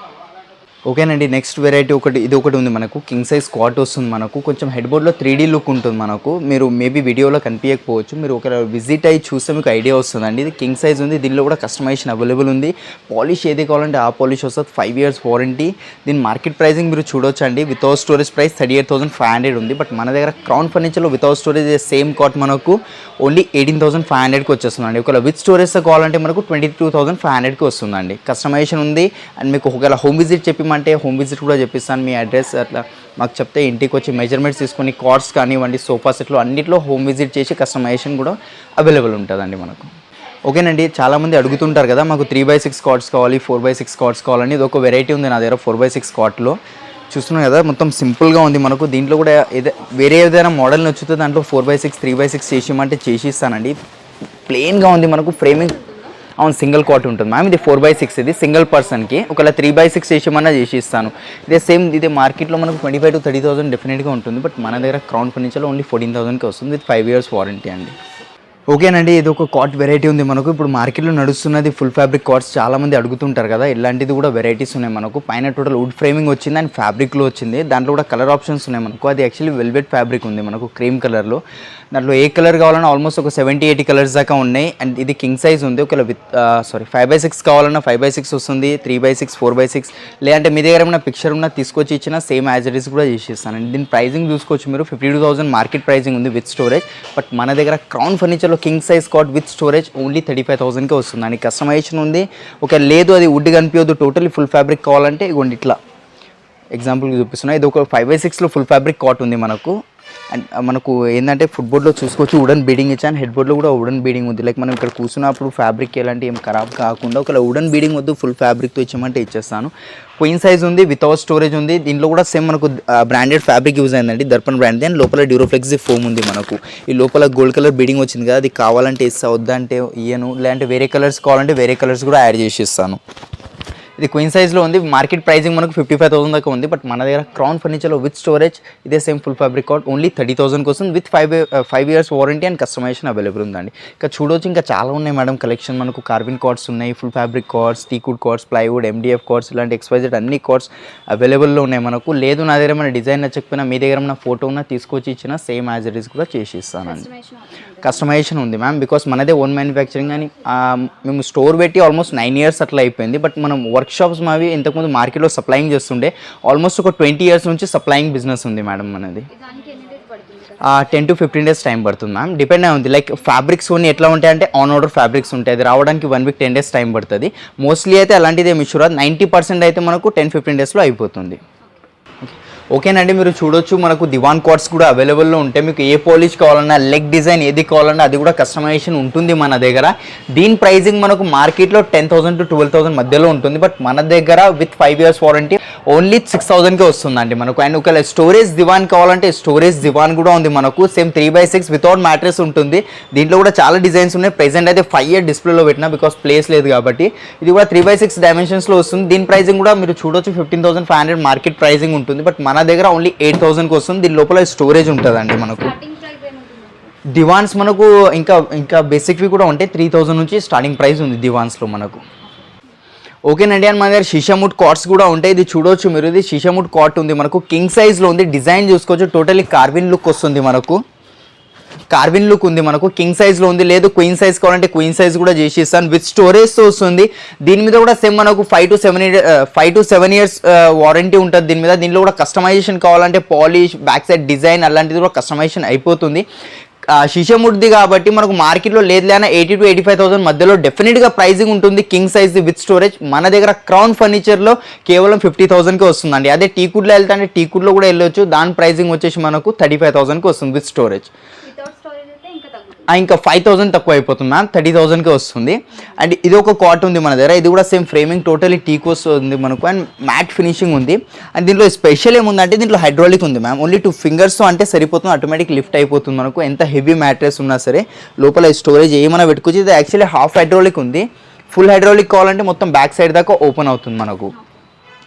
ఓకేనండి, నెక్స్ట్ వెరైటీ ఇది ఒకటి ఉంది మనకు. కింగ్ సైజ్ కాట్ వస్తుంది మనకు. కొంచెం హెడ్ బోర్డ్లో 3D లుక్ ఉంటుంది మనకు. మీరు మేబీ వీడియోలో కనిపించకపోవచ్చు, మీరు ఒక విజిట్ అయ్యి చూస్తే మీకు ఐడియా వస్తుందండి. ఇది కింగ్ సైజ్ ఉంది, దీనిలో కూడా కస్టమైజేషన్ అవైలబుల్ ఉంది. పాలిష్ ఏది కావాలంటే ఆ పాలిష్ వస్తుంది. 5 years వారంటీ. దీని మార్కెట్ ప్రైజింగ్ మీరు చూడొచ్చు అండి. వితౌట్ స్టోరేజ్ ప్రైస్ 38,500 ఉంది. బట్ మన దగ్గర క్రౌన్ ఫర్నిచర్లో వితౌట్ స్టోరేజ్ సేమ్ కాట్ మనకు ఓన్లీ 18,500కి వచ్చేస్తుందండి. ఒకవేళ విత్ స్టోరేజ్తో కావాలంటే మనకు 22,500కి వస్తుందండి. కస్టమైజేషన్ ఉంది. అండ్ మీకు ఒకవేళ హోమ్ విజిట్ చెప్పమంటే హోమ్ విజిట్ కూడా చెప్పిస్తాను. మీ అడ్రస్ అట్లా మాకు చెప్తే ఇంటికి వచ్చి మెజర్మెంట్స్ తీసుకొని కార్డ్స్ కానివ్వండి, సోఫా సెట్లు అన్నిట్లో హోమ్ విజిట్ చేసి కస్టమైజేషన్ కూడా అవైలబుల్ ఉంటుందండి మనకు. ఓకేనండి, చాలామంది అడుగుతుంటారు కదా మాకు 3x6 కార్డ్స్ కావాలి, 4x6 కార్డ్స్ కావాలని. ఇది ఒక వెరైటీ ఉంది నా దగ్గర 4x6 కార్ట్లో. చూస్తున్నాం కదా, మొత్తం సింపుల్గా ఉంది మనకు. దీంట్లో కూడా వేరే ఏదైనా మోడల్ నచ్చుతుంది దాంట్లో 4x6, 3x6 చేసిమంటే చేసి ఇస్తానండి. ప్లెయిన్గా ఉంది మనకు. ఫ్రేమింగ్ అవును సింగిల్ కాట్ ఉంటుంది మ్యామ్. ఇది 4x6, ఇది సింగిల్ పర్సన్కి. ఒకవేళ 3x6 చేసేమన్నా చేసి ఇస్తాను. ఇదే సేమ్, ఇదే మార్కెట్లో మనకు 25,000 to 30,000 డెఫినెట్గా ఉంటుంది. బట్ మన దగ్గర క్రౌన్ ఫర్నిచర్లో ఓన్లీ 14,000కి వస్తుంది విత్ 5 years వారంటీ అండి. ఓకేనండి, ఇది ఒక కాట్ వెరైటీ ఉంది మనకు. ఇప్పుడు మార్కెట్లో నడుస్తున్నది ఫుల్ ఫ్యాబ్రిక్ కాట్స్. చాలామంది అడుగుతుంటారు కదా, ఇలాంటిది కూడా వెరైటీస్ ఉన్నాయి మనకు. పైన టోటల్ వుడ్ ఫ్రేమింగ్ వచ్చింది అండ్ ఫ్యాబ్రిక్లో వచ్చింది. దాంట్లో కూడా కలర్ ఆప్షన్స్ ఉన్నాయి మనకు. అది యాక్చువల్లీ వెల్వెట్ ఫ్యాబ్రిక్ ఉంది మనకు, క్రీమ్ కలర్లో. దాంట్లో ఏ కలర్ కావాలన్నా ఆల్మోస్ట్ ఒక 70-80 కలర్స్ దాకా ఉన్నాయి. అండ్ ఇది కింగ్ సైజ్ ఉంది. ఒకవేళ 5x6 కావాలన్నా 5x6 వస్తుంది, 3x6, 4x6. లేదంటే మీ దగ్గర ఏమైనా పిక్చర్ ఉన్నా తీసుకొచ్చి ఇచ్చిన సేమ్ యాజ్ ఇట్ ఈస్ కూడా చేసేస్తానండి. దీని ప్రైజింగ్ చూసుకోవచ్చు మీరు. 52,000 మార్కెట్ ప్రైజింగ్ ఉంది విత్ స్టోరేజ్. బట్ మన దగ్గర క్రౌన్ ఫర్నిచర్లో king size cot with storage only 35,000కి వస్తుంది అండి. కస్టమైజేషన్ ఉంది. ఒక లేదు అది వుడ్ కనిపించదు, టోటల్లీ ఫుల్ ఫ్యాబ్రిక్ కావాలంటే ఇగోండి ఇట్లా ఎగ్జాంపుల్కి చూపిస్తున్నా. ఇది ఒక 5x6లో ఫుల్ ఫ్యాబ్రిక్ కాట్ ఉంది మనకు. అండ్ మనకు ఏంటంటే ఫుట్బోర్డ్లో చూసుకోవచ్చు వుడెన్ బీడింగ్ ఇచ్చాను, హెడ్ బోర్డ్లో కూడా వుడెన్ బీడింగ్ ఉంది. లైక్ మనం ఇక్కడ కూర్చున్నప్పుడు ఫ్యాబ్రిక్ ఎలాంటి ఏం ఖరాబ్ కాకుండా ఒకవేళ వుడెన్ బీడింగ్ వద్దు ఫుల్ ఫ్యాబ్రిక్తో ఇచ్చామంటే ఇచ్చేస్తాను. క్వీన్ సైజ్ ఉంది, వితౌట్ స్టోరేజ్ ఉంది. దీంట్లో కూడా సేమ్ మనకు బ్రాండెడ్ ఫ్యాబ్రిక్ యూజ్ అయిందండి, దర్పన్ బ్రాండ్. అండ్ లోపల డ్యూరోఫ్లెక్స్ ఫోమ్ ఉంది మనకు. ఈ లోపల గోల్డ్ కలర్ బీడింగ్ వచ్చింది కదా, అది కావాలంటే ఇస్తా, వద్దంటే ఇయ్యను. లేదంటే వేరే కలర్స్ కావాలంటే వేరే కలర్స్ కూడా యాడ్ చేసి ఇస్తాను. ఇది క్వీన్ సైజ్లో ఉంది. మార్కెట్ ప్రైసింగ్ మనకు 55,000 దాకా ఉంది. బట్ మన దగ్గర క్రౌన్ ఫర్నిచర్లో విత్ స్టోరేజ్ ఇదే same full fabric card only 30,000 కోసం with 5 years warranty and customisation available ఉందండి. ఇంకా చూడవచ్చు, ఇంకా చాలా ఉన్నాయి మేడం కలెక్షన్. మనకు కార్బన్ కార్డ్స్ ఉన్నాయి, full fabric cards, teakwood cards, plywood, MDF cards, ఇలాంటి XYZ అన్ని కార్డ్స్ అవైలబుల్లో ఉన్నాయి మనకు. లేదు నా దగ్గర మన డిజైన్ నచ్చకపోయినా మీ దగ్గర మన ఫోటో ఉన్న తీసుకొచ్చి ఇచ్చిన సేమ్ యాజ్ ఇట్ ఈస్ కూడా చేసి ఇస్తానండి. కస్టమైజేషన్ ఉంది మ్యామ్, బికాస్ మనదే ఓన్ మ్యానుఫ్యాక్చరింగ్ అని మేము స్టోర్ పెట్టి ఆల్మోస్ట్ 9 years అట్లా అయిపోయింది. బట్ మనం వర్క్ షాప్స్ మావి ఇంతకుముందు మార్కెట్లో సప్లయింగ్ చేస్తుండే. ఆల్మోస్ట్ ఒక 20 years నుంచి సప్లయింగ్ బిజినెస్ ఉంది మేడం మనది. 10 to 15 days టైం పడుతుంది మ్యామ్, డిపెండ్ అయి ఉంది. లైక్ ఫ్యాబ్రిక్స్ కొన్ని ఎట్లా ఉంటాయి అంటే ఆన్ ఆర్డర్ ఫ్యాబ్రిక్స్ ఉంటాయి, అది రావడానికి 1 week 10 days టైం పడుతుంది. మోస్ట్లీ అయితే అలాంటిది ఏమి ఇష్యూ రాదు, 90% అయితే మనకు 10-15 daysలో అయిపోతుంది. ఓకేనండి, మీరు చూడొచ్చు మనకు దివాన్ కార్డ్స్ కూడా అవైలబుల్లో ఉంటాయి. మీకు ఏ పాలిష్ కావాలన్నా, లెగ్ డిజైన్ ఏది కావాలన్నా అది కూడా కస్టమైజేషన్ ఉంటుంది మన దగ్గర. దీని ప్రైజింగ్ మనకు మార్కెట్లో 10,000 to 12,000 మధ్యలో ఉంటుంది. బట్ మన దగ్గర విత్ 5 years వారంటీ ఓన్లీ 6,000కే వస్తుందండి మనకు. అండ్ ఒకవేళ స్టోరేజ్ దివాన్ కావాలంటే స్టోరేజ్ దివాన్ కూడా ఉంది మనకు. సేమ్ 3x6 వితౌట్ మ్యాట్రెస్ ఉంటుంది. దీంట్లో కూడా చాలా డిజైన్స్ ఉన్నాయి. ప్రెజెంట్ అయితే 5 year డిస్ప్లేలో పెట్టినా బికాస్ ప్లేస్ లేదు కాబట్టి. ఇది కూడా 3x6 డైమెన్షన్స్లో వస్తుంది. దీని ప్రైజింగ్ కూడా మీరు చూడొచ్చు 15,500 మార్కెట్ ప్రైజింగ్ ఉంటుంది. బట్ మన దగ్గర ఓన్లీ 8,000కి వస్తుంది. దీని లోపల స్టోరేజ్ ఉంటుందండి మనకు. దివాన్స్ మనకు ఇంకా బేసిక్వి కూడా ఉంటాయి. 3,000 నుంచి స్టార్టింగ్ ప్రైస్ ఉంది దివాన్స్లో మనకు. ఓకేనండి, అండ్ మన దగ్గర షీషాముడ్ కార్డ్స్ కూడా ఉంటాయి. ఇది చూడొచ్చు మీరు, ఇది షీషాముడ్ కార్ట్ ఉంది మనకు. కింగ్ సైజ్లో ఉంది. డిజైన్ చూసుకోవచ్చు, టోటలీ కార్విన్ లుక్ వస్తుంది మనకు. కార్విన్ లుక్ ఉంది మనకు. కింగ్ సైజ్లో ఉంది. లేదు క్వీన్ సైజ్ కావాలంటే క్వీన్ సైజ్ కూడా చేసి ఇస్తాను, విత్ స్టోరేజ్తో వస్తుంది. దీని మీద కూడా సేమ్ మనకు 5 to 7 years వారంటీ ఉంటుంది దీని మీద. దీనిలో కూడా కస్టమైజేషన్ కావాలంటే పాలిష్, బ్యాక్ సైడ్ డిజైన్ అలాంటిది కూడా కస్టమైజేషన్ అయిపోతుంది. షీషాముడ్ది కాబట్టి మనకు మార్కెట్లో లేదు లేనా 80,000 to 85,000 మధ్యలో డెఫినెట్గా ప్రైజింగ్ ఉంటుంది. కింగ్ సైజ్ విత్ స్టోరేజ్ మన దగ్గర క్రౌన్ ఫర్నిచర్లో కేవలం 50,000కే వస్తుందండి. అదే టీకుడ్లో వెళ్తా అంటే టీకుడ్లో కూడా వెళ్ళొచ్చు. దాని ప్రైజింగ్ వచ్చేసి మనకు 35,000కి వస్తుంది విత్ స్టోరేజ్. ఇంకా 5,000 తక్కువ అయిపోతుంది మ్యామ్, 30,000కే వస్తుంది. అండ్ ఇది ఒక కాట్ ఉంది మన దగ్గర. ఇది కూడా సేమ్ ఫ్రేమింగ్ టోటలీ టీకోస్ ఉంది మనకు. అండ్ మ్యాట్ ఫినిషింగ్ ఉంది. అండ్ దీంట్లో స్పెషల్ ఏముందంటే దీంట్లో హైడ్రాలిక్ ఉంది మ్యామ్. ఓన్లీ 2 fingers అంటే సరిపోతుంది, ఆటోమేటిక్ లిఫ్ట్ అయిపోతుంది మనకు. ఎంత హెవీ మ్యాట్రెస్ ఉన్నా సరే లోపల స్టోరేజ్ ఏమైనా పెట్టుకోవచ్చు. ఇది యాక్చువల్లీ హాఫ్ హైడ్రాలిక్ ఉంది. ఫుల్ హైడ్రాలిక్ కావాలంటే మొత్తం బ్యాక్ సైడ్ దాకా ఓపెన్ అవుతుంది మనకు.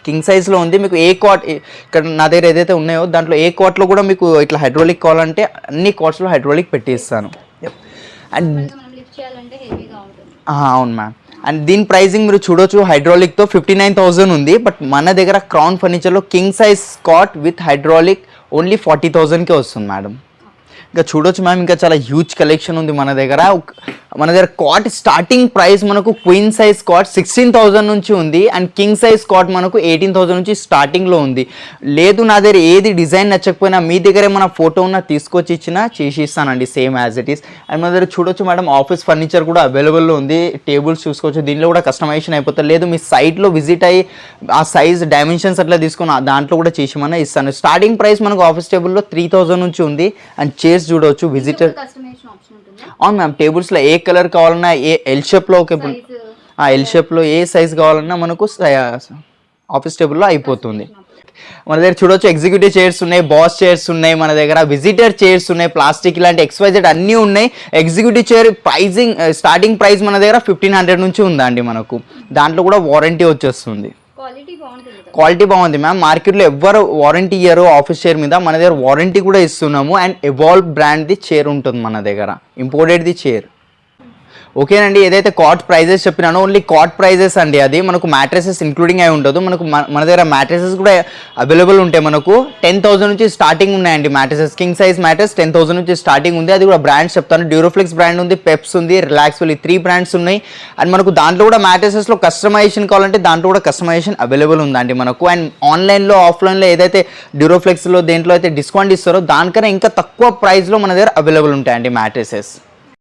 కింగ్ సైజ్లో ఉంది. మీకు ఏ కాట్ ఇక్కడ నా దగ్గర ఏదైతే ఉన్నాయో దాంట్లో ఏ కాట్లో కూడా మీకు ఇట్లా హైడ్రాలిక్ కావాలంటే అన్ని కాట్స్లో హైడ్రాలిక్ పెట్టిస్తాను. అండ్ అవును మ్యామ్. అండ్ దీని ప్రైజింగ్ మీరు చూడొచ్చు, హైడ్రాలిక్తో 59,000 ఉంది. బట్ మన దగ్గర క్రౌన్ ఫర్నిచర్లో king size cot with hydraulic only 40,000కే వస్తుంది మేడం. ఇంకా చూడొచ్చు మ్యామ్, ఇంకా చాలా హ్యూజ్ కలెక్షన్ ఉంది మన దగ్గర. మన దగ్గర కాట్ స్టార్టింగ్ ప్రైస్ మనకు క్వీన్ సైజ్ కాట్ 16,000 నుంచి ఉంది. అండ్ కింగ్ సైజ్ కాట్ మనకు 18,000 నుంచి స్టార్టింగ్లో ఉంది. లేదు నా దగ్గర ఏది డిజైన్ నచ్చకపోయినా మీ దగ్గరే మన ఫోటో ఉన్న తీసుకొచ్చి ఇచ్చినా చేసి ఇస్తానండి same as it is. And మన దగ్గర చూడొచ్చు మేడం, ఆఫీస్ ఫర్నిచర్ కూడా అవైలబుల్లో ఉంది. టేబుల్స్ చూసుకోవచ్చు, దీనిలో కూడా కస్టమైజేషన్ అయిపోతుంది. లేదు మీ సైట్లో విజిట్ అయ్యి ఆ సైజ్ డైమెన్షన్స్ అట్లా తీసుకుని దాంట్లో కూడా చేసిమన్నా ఇస్తాను. స్టార్టింగ్ ప్రైస్ మనకు ఆఫీస్ టేబుల్లో 3,000 నుంచి ఉంది. అండ్ చైర్స్ చూడవచ్చు విజిటర్. అవును మ్యామ్, టేబుల్స్లో ఏ కలర్ కావాలన్నా, ఏ ఎల్ షేప్లో ఎల్ షేప్లో ఏ సైజ్ కావాలన్నా మనకు ఆఫీస్ టేబుల్లో అయిపోతుంది. మన దగ్గర చూడవచ్చు ఎగ్జిక్యూటివ్ చైర్స్ ఉన్నాయి, బాస్ చైర్స్ ఉన్నాయి, మన దగ్గర విజిటర్ చైర్స్ ఉన్నాయి, ప్లాస్టిక్ ఇలాంటి XYZ అన్నీ ఉన్నాయి. Executive chair pricing starting price మన దగ్గర 1,500 నుంచి ఉందండి మనకు. దాంట్లో కూడా వారంటీ వచ్చేస్తుంది. క్వాలిటీ బాగుంది మ్యామ్. మార్కెట్లో ఎవ్వరు వారంటీ ఇయ్యరు ఆఫీస్ చైర్ మీద, మన దగ్గర వారంటీ కూడా ఇస్తున్నాము. అండ్ ఎవాల్వ్ బ్రాండ్ది చైర్ ఉంటుంది మన దగ్గర, ఇంపోర్టెడ్ది చైర్. ఓకేనండి, ఏదైతే కాట్ ప్రైజెస్ చెప్పినానో ఓన్లీ కాట్ ప్రైజెస్ అండి. అది మనకు మ్యాట్రెసెస్ ఇంక్లూడింగ్ అయి ఉండదు. మనకు మన దగ్గర మ్యాట్రెసెస్ కూడా అవైలబుల్ ఉంటాయి. మనకు 10,000 నుంచి స్టార్టింగ్ ఉన్నాయండి మ్యాట్రెసెస్. కింగ్ సైజ్ మ్యాట్రెస్ 10,000 నుంచి స్టార్టింగ్ ఉంది. అది కూడా బ్రాండ్స్ చెప్తాను. డ్యూరోఫ్లెక్స్ బ్రాండ్ ఉంది, పెప్స్ ఉంది, రిలాక్స్ఫుల్, ఈ 3 బ్రాండ్స్ ఉన్నాయి. అండ్ మనకు దాంట్లో కూడా మ్యాట్రెసెస్లో కస్టమైజేషన్ కావాలంటే దాంట్లో కూడా కస్టమైజేషన్ అవైలబుల్ ఉందండి మనకు. అండ్ ఆన్లైన్లో ఆఫ్లైన్లో ఏదైతే డ్యూరోఫ్లెక్స్లో దేంట్లో అయితే డిస్కౌంట్ ఇస్తారో దానికన్నా ఇంకా తక్కువ ప్రైస్లో మన దగ్గర అవైలబుల్ ఉంటాయండి మ్యాట్రెసెస్.